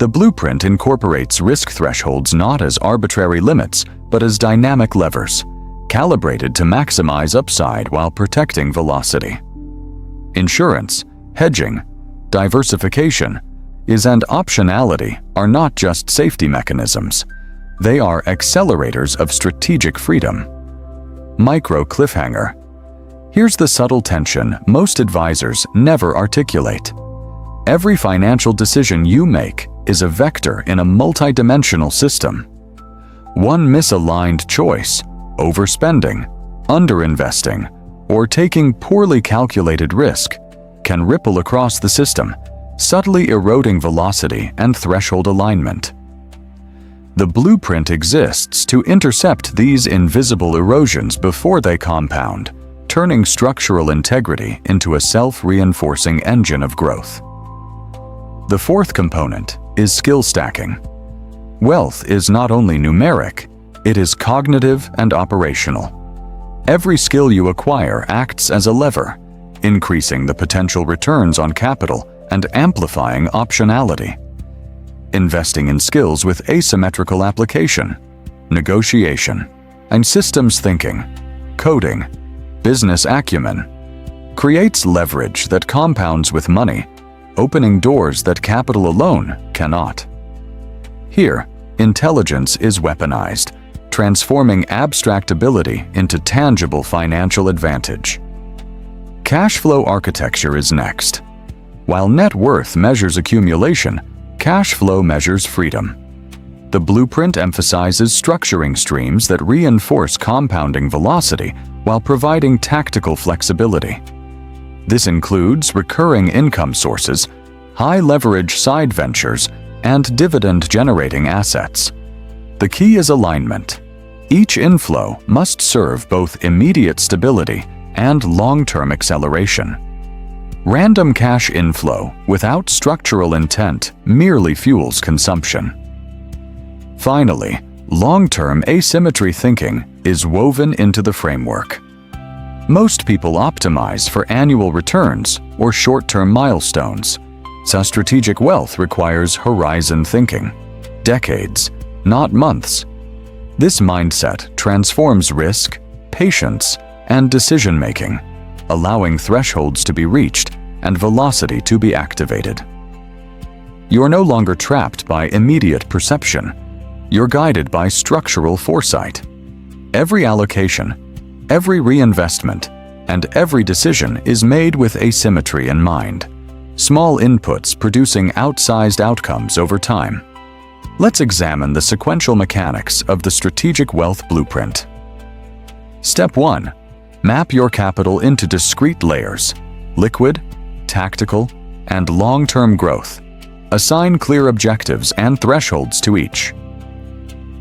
The blueprint incorporates risk thresholds not as arbitrary limits, but as dynamic levers, calibrated to maximize upside while protecting velocity. Insurance, hedging, diversification, and optionality are not just safety mechanisms. They are accelerators of strategic freedom. Micro cliffhanger. Here's the subtle tension most advisors never articulate. Every financial decision you make is a vector in a multidimensional system. One misaligned choice, overspending, underinvesting, or taking poorly calculated risk, can ripple across the system, subtly eroding velocity and threshold alignment. The blueprint exists to intercept these invisible erosions before they compound, turning structural integrity into a self-reinforcing engine of growth. The fourth component is skill stacking. Wealth is not only numeric, it is cognitive and operational. Every skill you acquire acts as a lever, increasing the potential returns on capital and amplifying optionality. Investing in skills with asymmetrical application, negotiation, and systems thinking, coding, business acumen, creates leverage that compounds with money, opening doors that capital alone cannot. Here, intelligence is weaponized, transforming abstract ability into tangible financial advantage. Cash flow architecture is next. While net worth measures accumulation, cash flow measures freedom. The blueprint emphasizes structuring streams that reinforce compounding velocity while providing tactical flexibility. This includes recurring income sources, high-leverage side ventures, and dividend-generating assets. The key is alignment. Each inflow must serve both immediate stability and long-term acceleration. Random cash inflow without structural intent merely fuels consumption. Finally, long-term asymmetry thinking is woven into the framework. Most people optimize for annual returns or short-term milestones, so strategic wealth requires horizon thinking, decades, not months. This mindset transforms risk, patience, and decision-making, allowing thresholds to be reached and velocity to be activated. You're no longer trapped by immediate perception. You're guided by structural foresight. Every allocation, every reinvestment, and every decision is made with asymmetry in mind, small inputs producing outsized outcomes over time. Let's examine the sequential mechanics of the strategic wealth blueprint. Step 1. Map your capital into discrete layers: liquid, tactical, and long-term growth, Assign clear objectives and thresholds to each.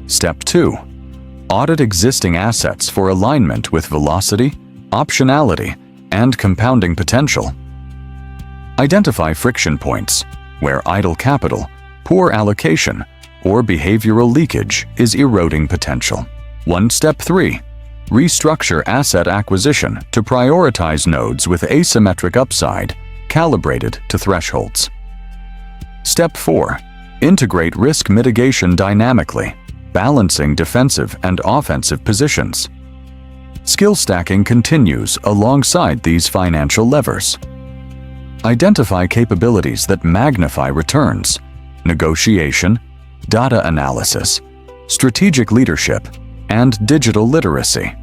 Step 2. Audit existing assets for alignment with velocity, optionality, and compounding potential. Identify friction points where idle capital, poor allocation, or behavioral leakage is eroding potential. Step 3. Restructure asset acquisition to prioritize nodes with asymmetric upside, calibrated to thresholds. Step 4. Integrate risk mitigation dynamically, balancing defensive and offensive positions. Skill stacking continues alongside these financial levers. Identify capabilities that magnify returns: negotiation, data analysis, strategic leadership, and digital literacy.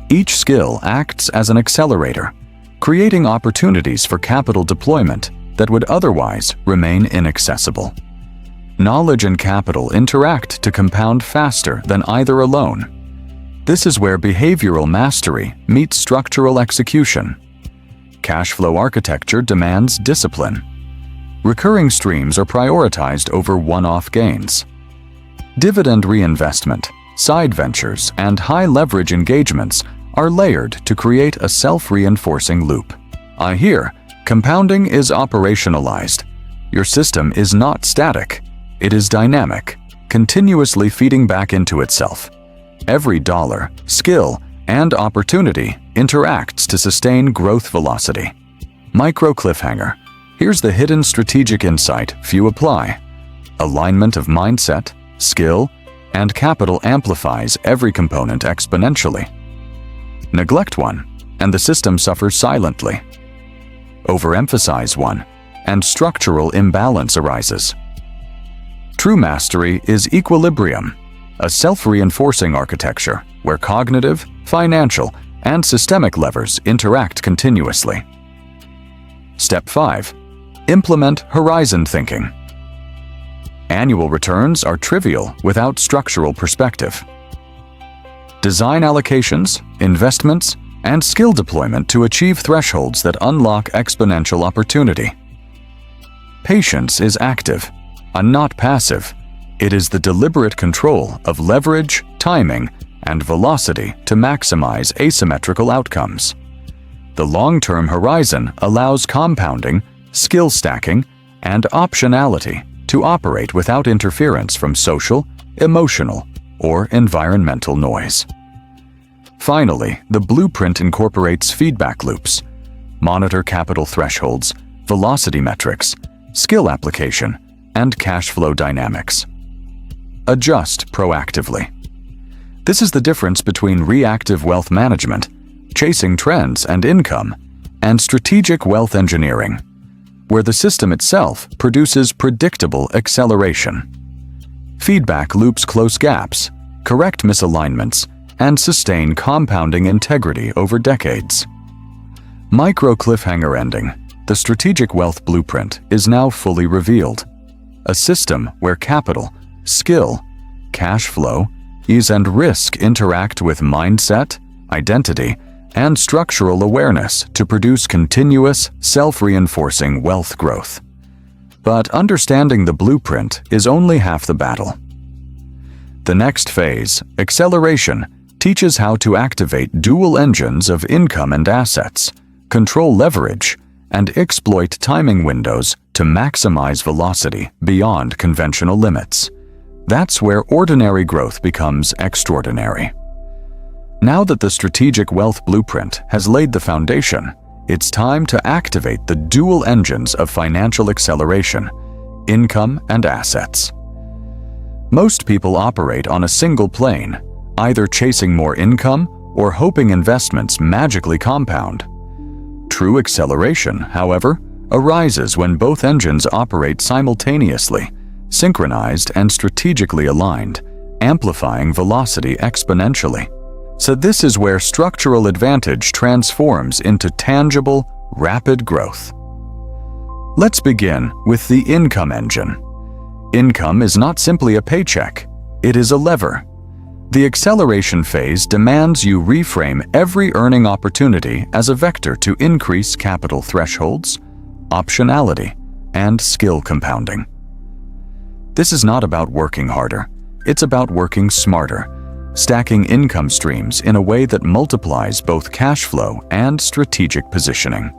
Each skill acts as an accelerator, creating opportunities for capital deployment that would otherwise remain inaccessible. Knowledge and capital interact to compound faster than either alone. This is where behavioral mastery meets structural execution. Cash flow architecture demands discipline. Recurring streams are prioritized over one-off gains. Dividend reinvestment, side ventures, and high-leverage engagements are layered to create a self-reinforcing loop. Here, compounding is operationalized. Your system is not static. It is dynamic, continuously feeding back into itself. Every dollar, skill, and opportunity interacts to sustain growth velocity. Micro cliffhanger. Here's the hidden strategic insight few apply. Alignment of mindset, skill, and capital amplifies every component exponentially. Neglect one, and the system suffers silently. Overemphasize one, and structural imbalance arises. True mastery is equilibrium, a self-reinforcing architecture where cognitive, financial, and systemic levers interact continuously. Step 5. Implement horizon thinking. Annual returns are trivial without structural perspective. Design allocations, investments, and skill deployment to achieve thresholds that unlock exponential opportunity. Patience is active, and not passive. It is the deliberate control of leverage, timing, and velocity to maximize asymmetrical outcomes. The long-term horizon allows compounding, skill stacking, and optionality to operate without interference from social, emotional, or environmental noise. Finally, the blueprint incorporates feedback loops. Monitor capital thresholds, velocity metrics, skill application, and cash flow dynamics. Adjust proactively. This is the difference between reactive wealth management, chasing trends and income, and strategic wealth engineering, where the system itself produces predictable acceleration. Feedback loops close gaps, correct misalignments, and sustain compounding integrity over decades. Micro cliffhanger ending. The strategic wealth blueprint is now fully revealed. A system where capital, skill, cash flow, ease, and risk interact with mindset, identity, and structural awareness to produce continuous, self-reinforcing wealth growth. But understanding the blueprint is only half the battle. The next phase, acceleration, teaches how to activate dual engines of income and assets, control leverage, and exploit timing windows to maximize velocity beyond conventional limits. That's where ordinary growth becomes extraordinary. Now that the strategic wealth blueprint has laid the foundation, it's time to activate the dual engines of financial acceleration, income and assets. Most people operate on a single plane, either chasing more income or hoping investments magically compound. True acceleration, however, arises when both engines operate simultaneously, synchronized and strategically aligned, amplifying velocity exponentially. So this is where structural advantage transforms into tangible, rapid growth. Let's begin with the income engine. Income is not simply a paycheck, it is a lever. The acceleration phase demands you reframe every earning opportunity as a vector to increase capital thresholds, optionality, and skill compounding. This is not about working harder. It's about working smarter, stacking income streams in a way that multiplies both cash flow and strategic positioning.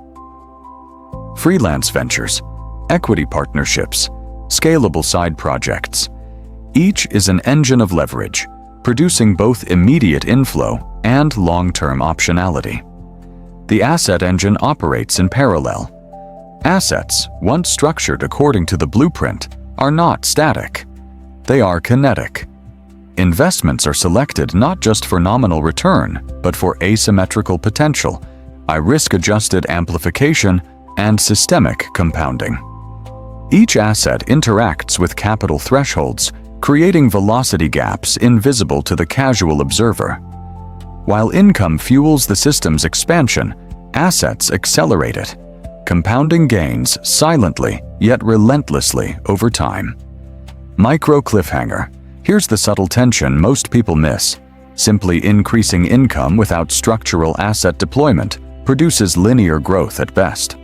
Freelance ventures, equity partnerships, scalable side projects. Each is an engine of leverage, producing both immediate inflow and long-term optionality. The asset engine operates in parallel. Assets, once structured according to the blueprint, are not static. They are kinetic. Investments are selected not just for nominal return, but for asymmetrical potential, risk-adjusted amplification, and systemic compounding. Each asset interacts with capital thresholds, creating velocity gaps invisible to the casual observer. While income fuels the system's expansion, assets accelerate it, compounding gains silently yet relentlessly over time. Micro cliffhanger. Here's the subtle tension most people miss. Simply increasing income without structural asset deployment produces linear growth at best.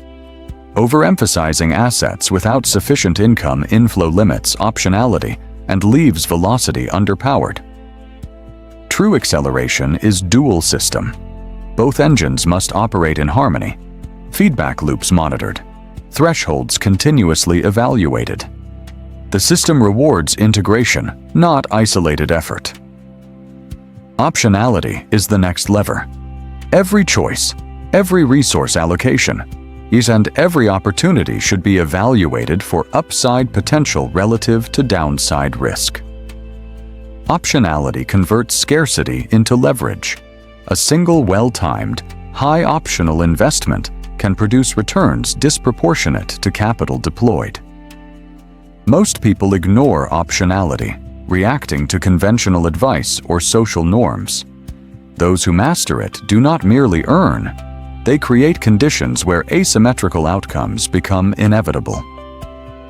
Overemphasizing assets without sufficient income inflow limits optionality and leaves velocity underpowered. True acceleration is dual system. Both engines must operate in harmony. Feedback loops monitored. Thresholds continuously evaluated. The system rewards integration, not isolated effort. Optionality is the next lever. Every choice, every resource allocation, and every opportunity should be evaluated for upside potential relative to downside risk. Optionality converts scarcity into leverage. A single well-timed, high optional investment can produce returns disproportionate to capital deployed. Most people ignore optionality, reacting to conventional advice or social norms. Those who master it do not merely earn, they create conditions where asymmetrical outcomes become inevitable.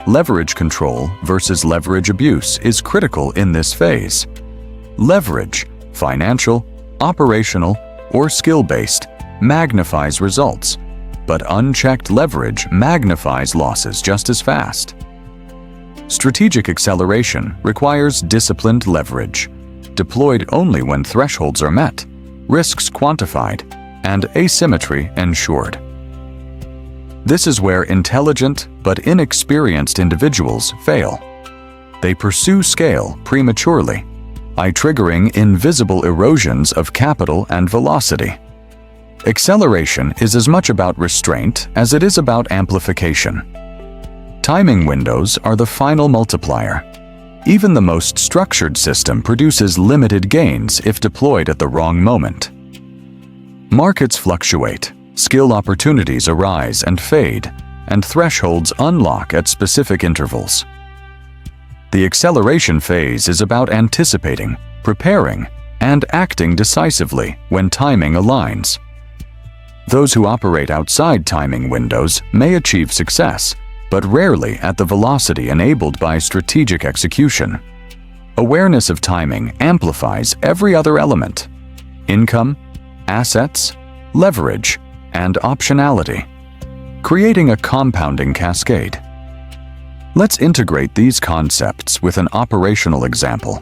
Leverage control versus leverage abuse is critical in this phase. Leverage, financial, operational, or skill-based, magnifies results, but unchecked leverage magnifies losses just as fast. Strategic acceleration requires disciplined leverage, deployed only when thresholds are met, risks quantified, and asymmetry ensured. This is where intelligent but inexperienced individuals fail. They pursue scale prematurely, triggering invisible erosions of capital and velocity. Acceleration is as much about restraint as it is about amplification. Timing windows are the final multiplier. Even the most structured system produces limited gains if deployed at the wrong moment. Markets fluctuate, skill opportunities arise and fade, and thresholds unlock at specific intervals. The acceleration phase is about anticipating, preparing, and acting decisively when timing aligns. Those who operate outside timing windows may achieve success, but rarely at the velocity enabled by strategic execution. Awareness of timing amplifies every other element: income, assets, leverage, and optionality, creating a compounding cascade. Let's integrate these concepts with an operational example.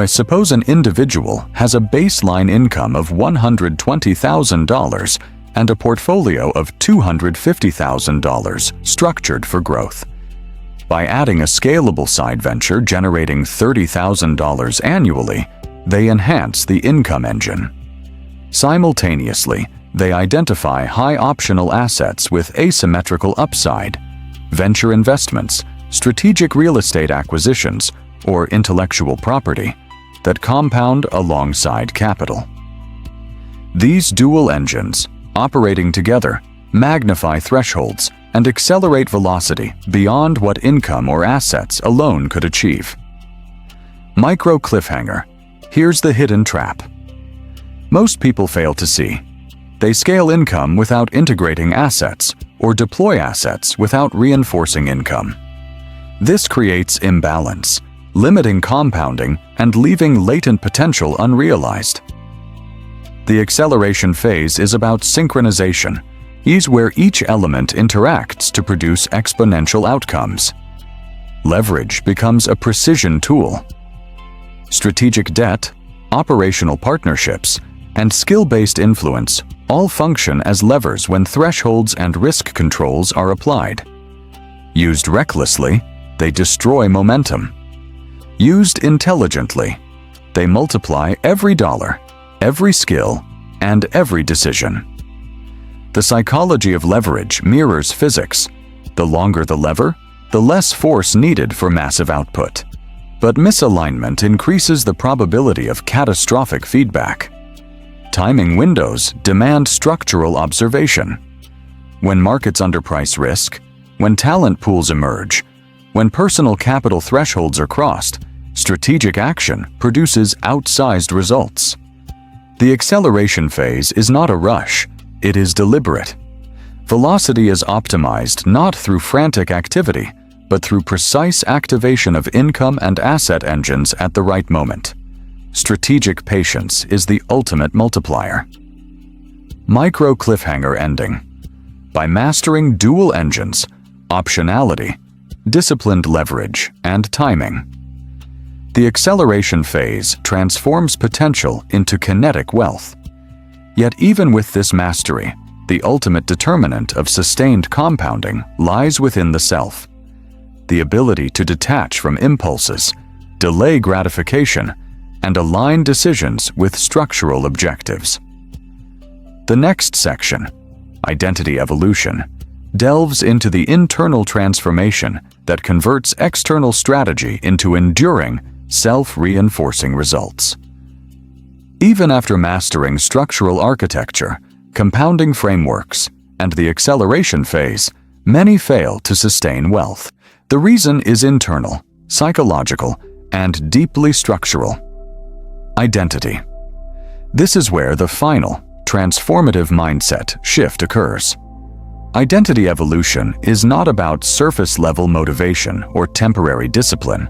Suppose an individual has a baseline income of $120,000 and a portfolio of $250,000 structured for growth. By adding a scalable side venture generating $30,000 annually, they enhance the income engine. Simultaneously, they identify high optional assets with asymmetrical upside, venture investments, strategic real estate acquisitions, or intellectual property that compound alongside capital. These dual engines, operating together, magnify thresholds and accelerate velocity beyond what income or assets alone could achieve. Micro cliffhanger. Here's the hidden trap. Most people fail to see. They scale income without integrating assets or deploy assets without reinforcing income. This creates imbalance, limiting compounding and leaving latent potential unrealized. The acceleration phase is about synchronization, is where each element interacts to produce exponential outcomes. Leverage becomes a precision tool. Strategic debt, operational partnerships, and skill-based influence all function as levers when thresholds and risk controls are applied. Used recklessly, they destroy momentum. Used intelligently, they multiply every dollar, every skill, and every decision. The psychology of leverage mirrors physics. The longer the lever, the less force needed for massive output. But misalignment increases the probability of catastrophic feedback. Timing windows demand structural observation. When markets underprice risk, when talent pools emerge, when personal capital thresholds are crossed, strategic action produces outsized results. The acceleration phase is not a rush, it is deliberate. Velocity is optimized not through frantic activity, but through precise activation of income and asset engines at the right moment. Strategic patience is the ultimate multiplier. Micro cliffhanger ending. By mastering dual engines, optionality, disciplined leverage, and timing, the acceleration phase transforms potential into kinetic wealth. Yet even with this mastery, the ultimate determinant of sustained compounding lies within the self. The ability to detach from impulses, delay gratification, and align decisions with structural objectives. The next section, Identity Evolution, delves into the internal transformation that converts external strategy into enduring, self-reinforcing results. Even after mastering structural architecture, compounding frameworks, and the acceleration phase, many fail to sustain wealth. The reason is internal, psychological, and deeply structural. Identity. This is where the final, transformative mindset shift occurs. Identity evolution is not about surface-level motivation or temporary discipline.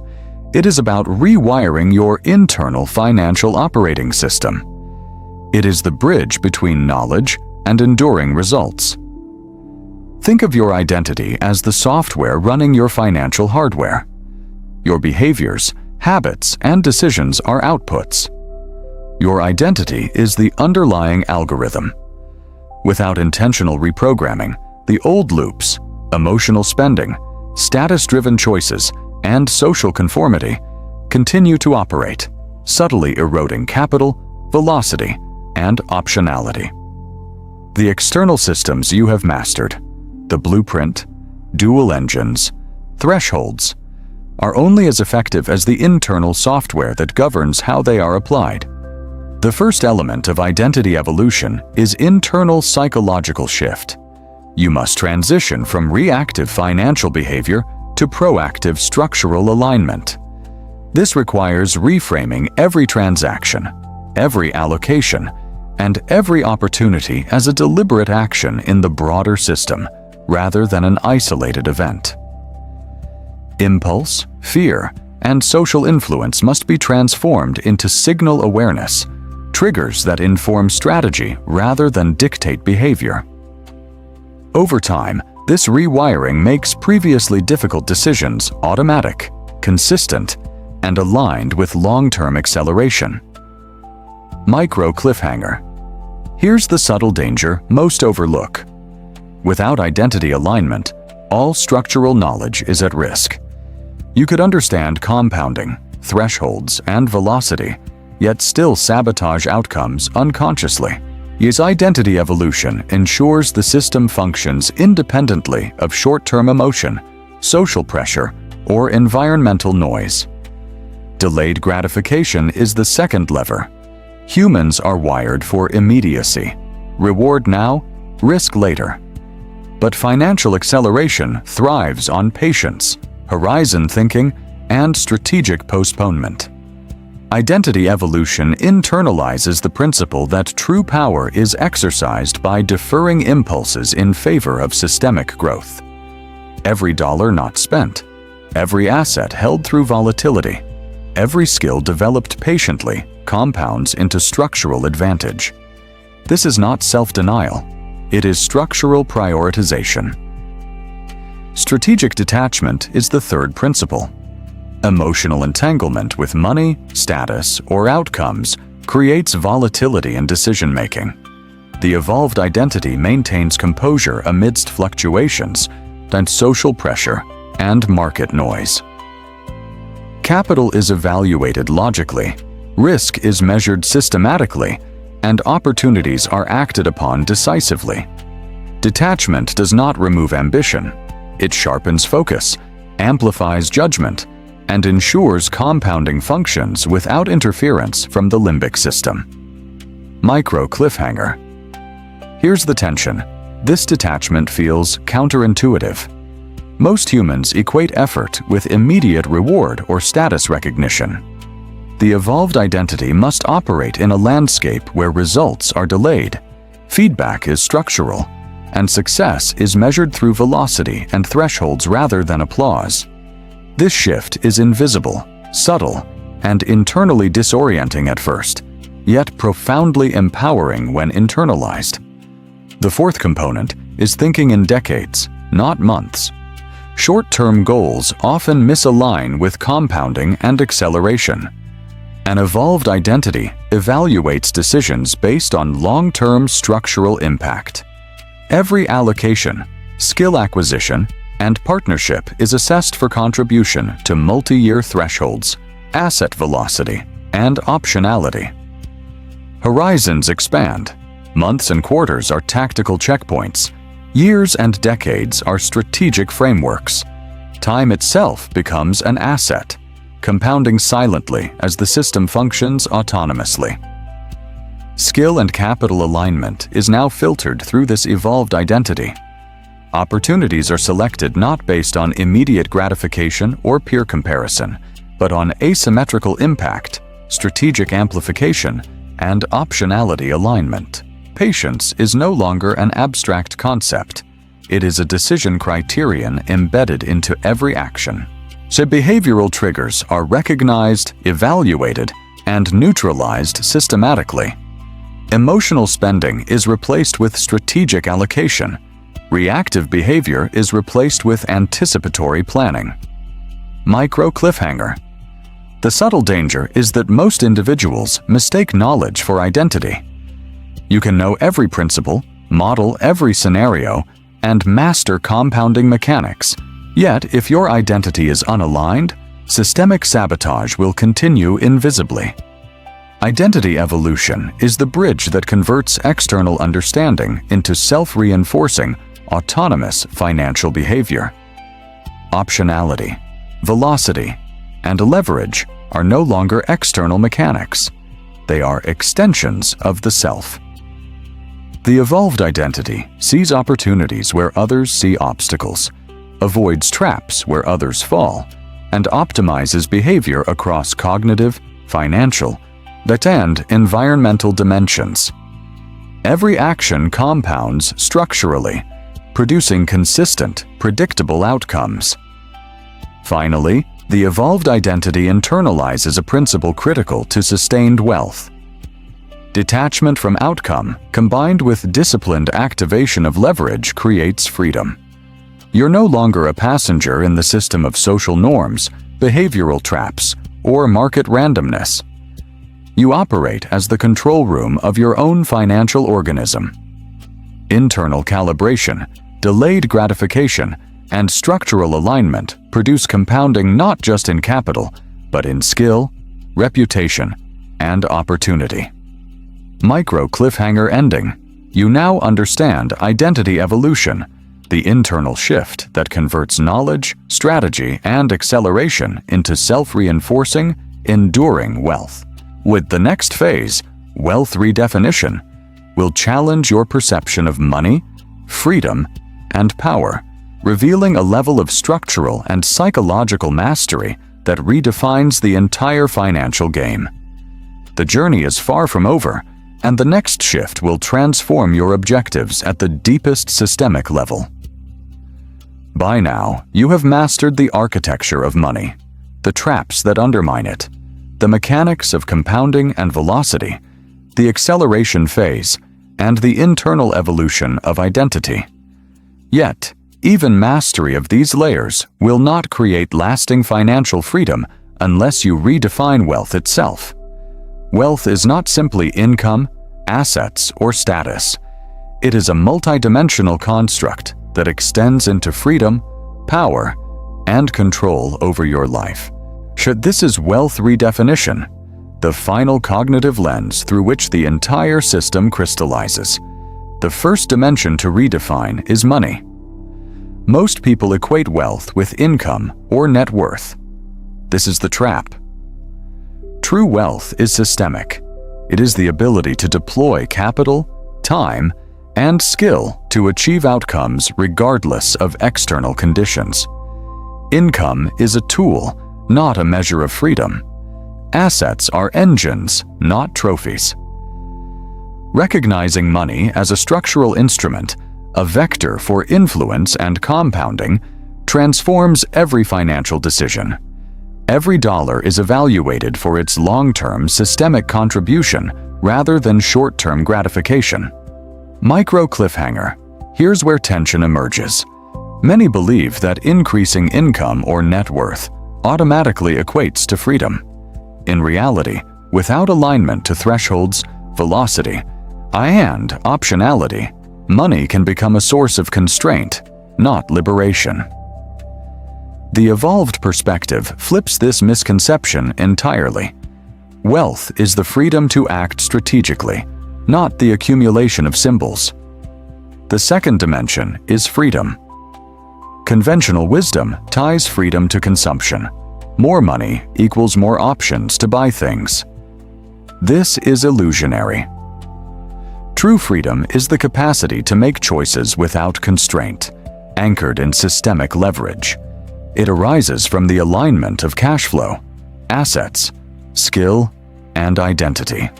It is about rewiring your internal financial operating system. It is the bridge between knowledge and enduring results. Think of your identity as the software running your financial hardware. Your behaviors, habits, and decisions are outputs. Your identity is the underlying algorithm. Without intentional reprogramming, the old loops, emotional spending, status-driven choices, and social conformity continue to operate, subtly eroding capital, velocity, and optionality. The external systems you have mastered, the blueprint, dual engines, thresholds, are only as effective as the internal software that governs how they are applied. The first element of identity evolution is internal psychological shift. You must transition from reactive financial behavior to proactive structural alignment. This requires reframing every transaction, every allocation, and every opportunity as a deliberate action in the broader system, rather than an isolated event. Impulse, fear, and social influence must be transformed into signal awareness, triggers that inform strategy rather than dictate behavior. Over time, this rewiring makes previously difficult decisions automatic, consistent, and aligned with long-term acceleration. Micro cliffhanger. Here's the subtle danger most overlook. Without identity alignment, all structural knowledge is at risk. You could understand compounding, thresholds, and velocity, yet still sabotage outcomes unconsciously. Yes, identity evolution ensures the system functions independently of short-term emotion, social pressure, or environmental noise. Delayed gratification is the second lever. Humans are wired for immediacy. Reward now, risk later. But financial acceleration thrives on patience, horizon thinking, and strategic postponement. Identity evolution internalizes the principle that true power is exercised by deferring impulses in favor of systemic growth. Every dollar not spent, every asset held through volatility, every skill developed patiently compounds into structural advantage. This is not self-denial. It is structural prioritization. Strategic detachment is the third principle. Emotional entanglement with money, status, or outcomes creates volatility in decision-making. The evolved identity maintains composure amidst fluctuations and social pressure and market noise. Capital is evaluated logically, risk is measured systematically, and opportunities are acted upon decisively. Detachment does not remove ambition. It sharpens focus, amplifies judgment, and ensures compounding functions without interference from the limbic system. Micro cliffhanger. Here's the tension. This detachment feels counterintuitive. Most humans equate effort with immediate reward or status recognition. The evolved identity must operate in a landscape where results are delayed, feedback is structural, and success is measured through velocity and thresholds rather than applause. This shift is invisible, subtle, and internally disorienting at first, yet profoundly empowering when internalized. The fourth component is thinking in decades, not months. Short-term goals often misalign with compounding and acceleration. An evolved identity evaluates decisions based on long-term structural impact. Every allocation, skill acquisition, and partnership is assessed for contribution to multi-year thresholds, asset velocity, and optionality. Horizons expand. Months and quarters are tactical checkpoints. Years and decades are strategic frameworks. Time itself becomes an asset, compounding silently as the system functions autonomously. Skill and capital alignment is now filtered through this evolved identity. Opportunities are selected not based on immediate gratification or peer comparison, but on asymmetrical impact, strategic amplification, and optionality alignment. Patience is no longer an abstract concept. It is a decision criterion embedded into every action. So behavioral triggers are recognized, evaluated, and neutralized systematically. Emotional spending is replaced with strategic allocation. Reactive behavior is replaced with anticipatory planning. Micro cliffhanger. The subtle danger is that most individuals mistake knowledge for identity. You can know every principle, model every scenario, and master compounding mechanics. Yet, if your identity is unaligned, systemic sabotage will continue invisibly. Identity evolution is the bridge that converts external understanding into self-reinforcing, autonomous financial behavior. Optionality, velocity, and leverage are no longer external mechanics. They are extensions of the self. The evolved identity sees opportunities where others see obstacles, avoids traps where others fall, and optimizes behavior across cognitive, financial, and environmental dimensions. Every action compounds structurally, producing consistent, predictable outcomes. Finally, the evolved identity internalizes a principle critical to sustained wealth. Detachment from outcome, combined with disciplined activation of leverage, creates freedom. You're no longer a passenger in the system of social norms, behavioral traps, or market randomness. You operate as the control room of your own financial organism. Internal calibration, delayed gratification, and structural alignment produce compounding not just in capital, but in skill, reputation, and opportunity. Micro cliffhanger ending. You now understand identity evolution, the internal shift that converts knowledge, strategy, and acceleration into self-reinforcing, enduring wealth. With the next phase, wealth redefinition, will challenge your perception of money, freedom, and power, revealing a level of structural and psychological mastery that redefines the entire financial game. The journey is far from over, and the next shift will transform your objectives at the deepest systemic level. By now, you have mastered the architecture of money, the traps that undermine it, the mechanics of compounding and velocity, the acceleration phase, and the internal evolution of identity. Yet, even mastery of these layers will not create lasting financial freedom unless you redefine wealth itself. Wealth is not simply income, assets, or status. It is a multidimensional construct that extends into freedom, power, and control over your life. This is wealth redefinition, the final cognitive lens through which the entire system crystallizes. The first dimension to redefine is money. Most people equate wealth with income or net worth. This is the trap. True wealth is systemic. It is the ability to deploy capital, time, and skill to achieve outcomes regardless of external conditions. Income is a tool, not a measure of freedom. Assets are engines, not trophies. Recognizing money as a structural instrument, a vector for influence and compounding, transforms every financial decision. Every dollar is evaluated for its long-term systemic contribution rather than short-term gratification. Micro cliffhanger. Here's where tension emerges. Many believe that increasing income or net worth automatically equates to freedom. In reality, without alignment to thresholds, velocity, and optionality, money can become a source of constraint, not liberation. The evolved perspective flips this misconception entirely. Wealth is the freedom to act strategically, not the accumulation of symbols. The second dimension is freedom. Conventional wisdom ties freedom to consumption. More money equals more options to buy things. This is illusionary. True freedom is the capacity to make choices without constraint, anchored in systemic leverage. It arises from the alignment of cash flow, assets, skill, and identity.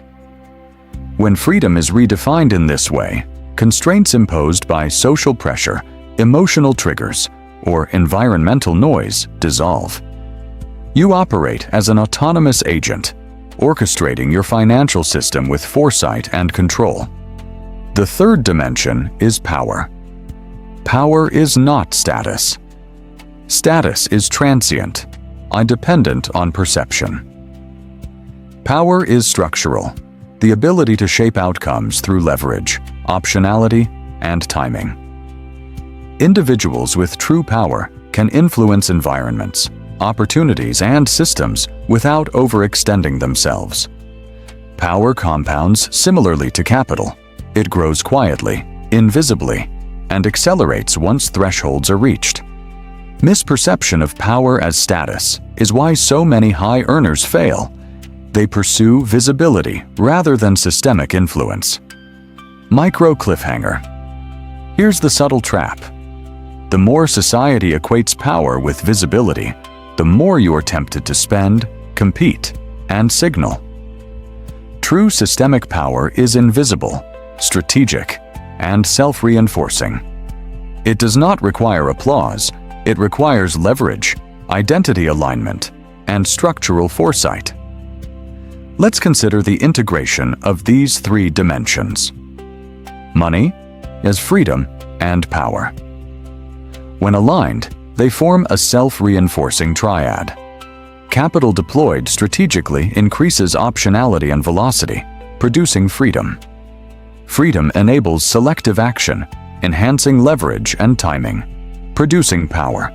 When freedom is redefined in this way, constraints imposed by social pressure, emotional triggers, or environmental noise dissolve. You operate as an autonomous agent, orchestrating your financial system with foresight and control. The third dimension is power. Power is not status. Status is transient, dependent on perception. Power is structural, the ability to shape outcomes through leverage, optionality, and timing. Individuals with true power can influence environments, opportunities, and systems without overextending themselves. Power compounds similarly to capital. It grows quietly, invisibly, and accelerates once thresholds are reached. Misperception of power as status is why so many high earners fail. They pursue visibility rather than systemic influence. Micro cliffhanger. Here's the subtle trap. The more society equates power with visibility, the more you are tempted to spend, compete, and signal. True systemic power is invisible, strategic, and self-reinforcing. It does not require applause. It requires leverage, identity alignment, and structural foresight. Let's consider the integration of these three dimensions. Money as freedom and power. When aligned, they form a self-reinforcing triad. Capital deployed strategically increases optionality and velocity, producing freedom. Freedom enables selective action, enhancing leverage and timing, producing power.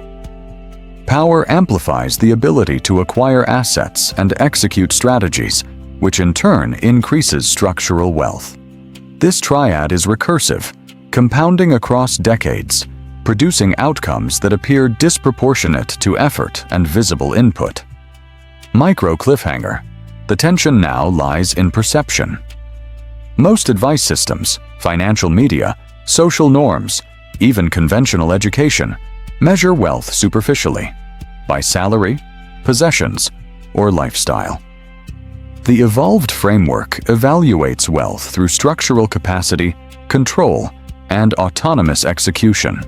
Power amplifies the ability to acquire assets and execute strategies, which in turn increases structural wealth. This triad is recursive, compounding across decades, producing outcomes that appear disproportionate to effort and visible input. Micro cliffhanger. The tension now lies in perception. Most advice systems, financial media, social norms, even conventional education, measure wealth superficially, by salary, possessions, or lifestyle. The evolved framework evaluates wealth through structural capacity, control, and autonomous execution.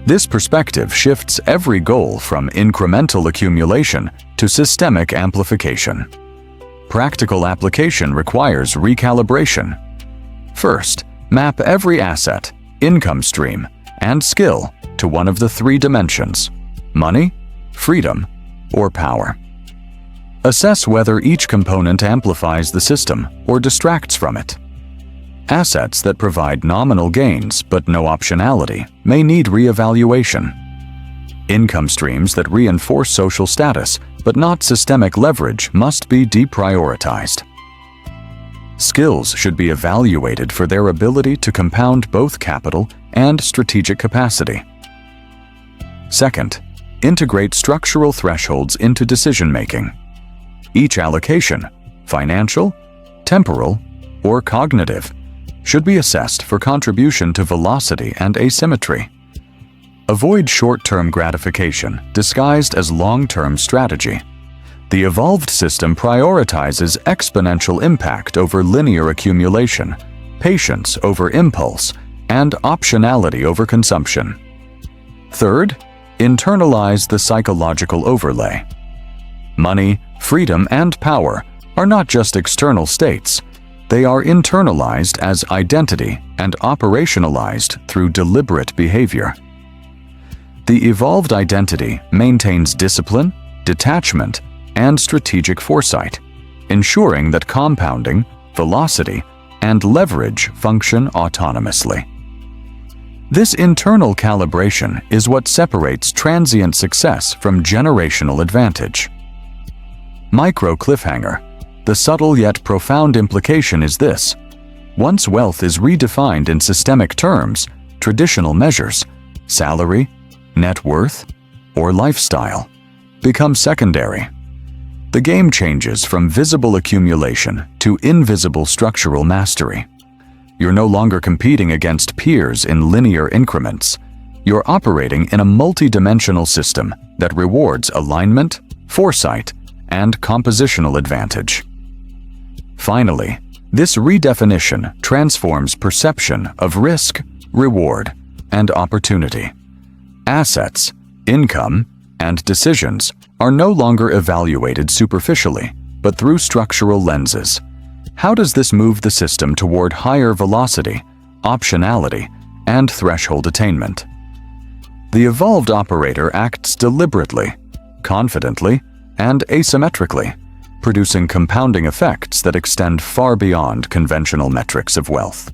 This perspective shifts every goal from incremental accumulation to systemic amplification. Practical application requires recalibration. First, Map every asset, income stream, and skill to one of the three dimensions: money, freedom, or power. Assess whether each component amplifies the system or distracts from it. Assets that provide nominal gains but no optionality may need re-evaluation. Income streams that reinforce social status but not systemic leverage must be deprioritized. Skills should be evaluated for their ability to compound both capital and strategic capacity. Second, integrate structural thresholds into decision-making. Each allocation, financial, temporal, or cognitive, should be assessed for contribution to velocity and asymmetry. Avoid short-term gratification disguised as long-term strategy. The evolved system prioritizes exponential impact over linear accumulation, patience over impulse, and optionality over consumption. Third, internalize the psychological overlay. Money, freedom, and power are not just external states. They are internalized as identity and operationalized through deliberate behavior. The evolved identity maintains discipline, detachment, and strategic foresight, ensuring that compounding, velocity, and leverage function autonomously. This internal calibration is what separates transient success from generational advantage. Micro cliffhanger. The subtle yet profound implication is this: once wealth is redefined in systemic terms, traditional measures, salary, net worth, or lifestyle, become secondary. The game changes from visible accumulation to invisible structural mastery. You're no longer competing against peers in linear increments. You're operating in a multidimensional system that rewards alignment, foresight, and compositional advantage. Finally, this redefinition transforms perception of risk, reward, and opportunity. Assets, income, and decisions are no longer evaluated superficially, but through structural lenses. How does this move the system toward higher velocity, optionality, and threshold attainment? The evolved operator acts deliberately, confidently, and asymmetrically, producing compounding effects that extend far beyond conventional metrics of wealth.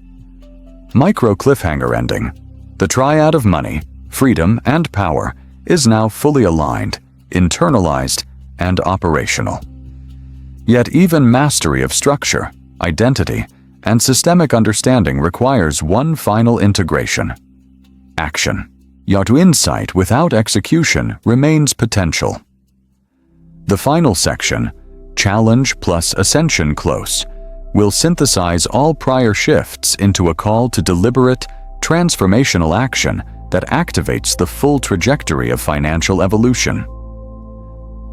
Micro cliffhanger ending. The triad of money, freedom, and power is now fully aligned, internalized, and operational. Yet even mastery of structure, identity, and systemic understanding requires one final integration: action. Yet insight without execution remains potential. The final section, Challenge plus Ascension Close, will synthesize all prior shifts into a call to deliberate, transformational action that activates the full trajectory of financial evolution.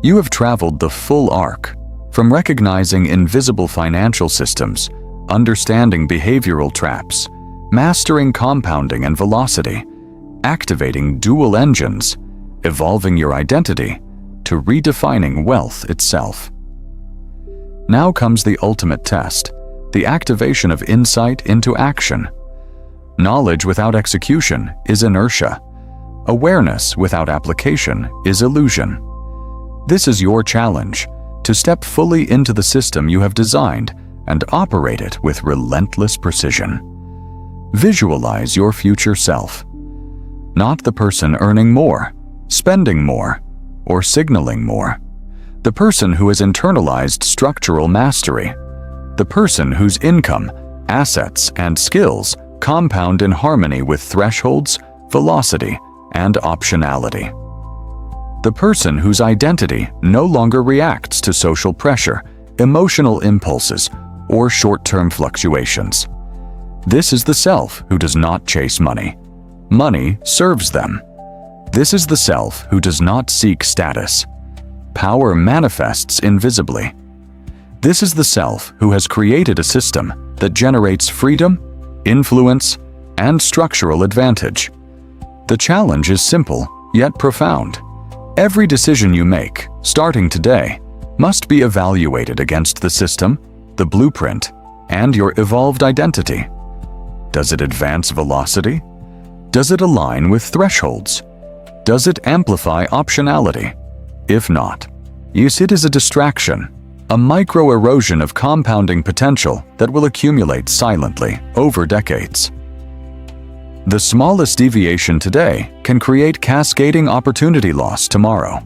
You have traveled the full arc, from recognizing invisible financial systems, understanding behavioral traps, mastering compounding and velocity, activating dual engines, evolving your identity, to redefining wealth itself. Now comes the ultimate test, the activation of insight into action. Knowledge without execution is inertia. Awareness without application is illusion. This is your challenge, to step fully into the system you have designed and operate it with relentless precision. Visualize your future self. Not the person earning more, spending more, or signaling more. The person who has internalized structural mastery. The person whose income, assets, and skills compound in harmony with thresholds, velocity, and optionality. The person whose identity no longer reacts to social pressure, emotional impulses, or short-term fluctuations. This is the self who does not chase money. Money serves them. This is the self who does not seek status. Power manifests invisibly. This is the self who has created a system that generates freedom, influence, and structural advantage. The challenge is simple, yet profound. Every decision you make, starting today, must be evaluated against the system, the blueprint, and your evolved identity. Does it advance velocity? Does it align with thresholds? Does it amplify optionality? If not, use it as a distraction, a micro-erosion of compounding potential that will accumulate silently over decades. The smallest deviation today can create cascading opportunity loss tomorrow.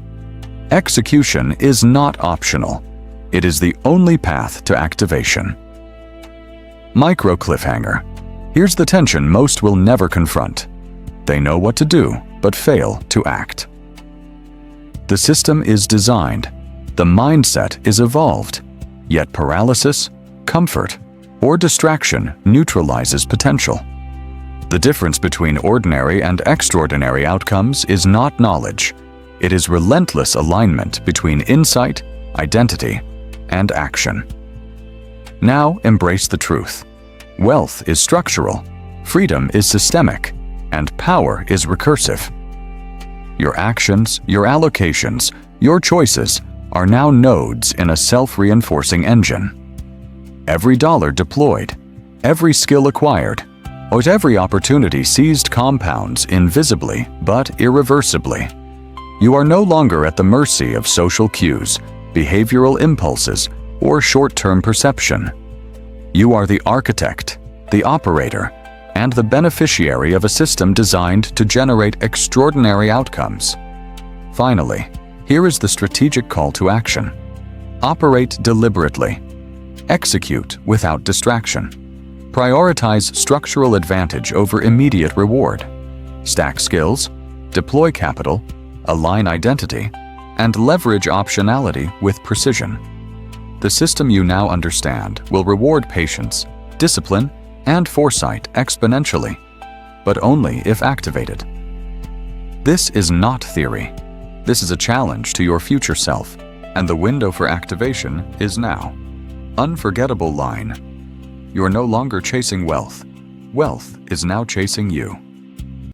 Execution is not optional. It is the only path to activation. Micro cliffhanger. Here's the tension most will never confront. They know what to do, but fail to act. The system is designed. The mindset is evolved. Yet paralysis, comfort, or distraction neutralizes potential. The difference between ordinary and extraordinary outcomes is not knowledge. It is relentless alignment between insight, identity, and action. Now embrace the truth. Wealth is structural, freedom is systemic, and power is recursive. Your actions, your allocations, your choices are now nodes in a self-reinforcing engine. Every dollar deployed, every skill acquired, or every opportunity seized compounds invisibly but irreversibly. You are no longer at the mercy of social cues, behavioral impulses, or short-term perception. You are the architect, the operator, and the beneficiary of a system designed to generate extraordinary outcomes. Finally, here is the strategic call to action. Operate deliberately. Execute without distraction. Prioritize structural advantage over immediate reward. Stack skills, deploy capital, align identity, and leverage optionality with precision. The system you now understand will reward patience, discipline, and foresight exponentially, but only if activated. This is not theory. This is a challenge to your future self, and the window for activation is now. Unforgettable line. You're no longer chasing wealth. Wealth is now chasing you.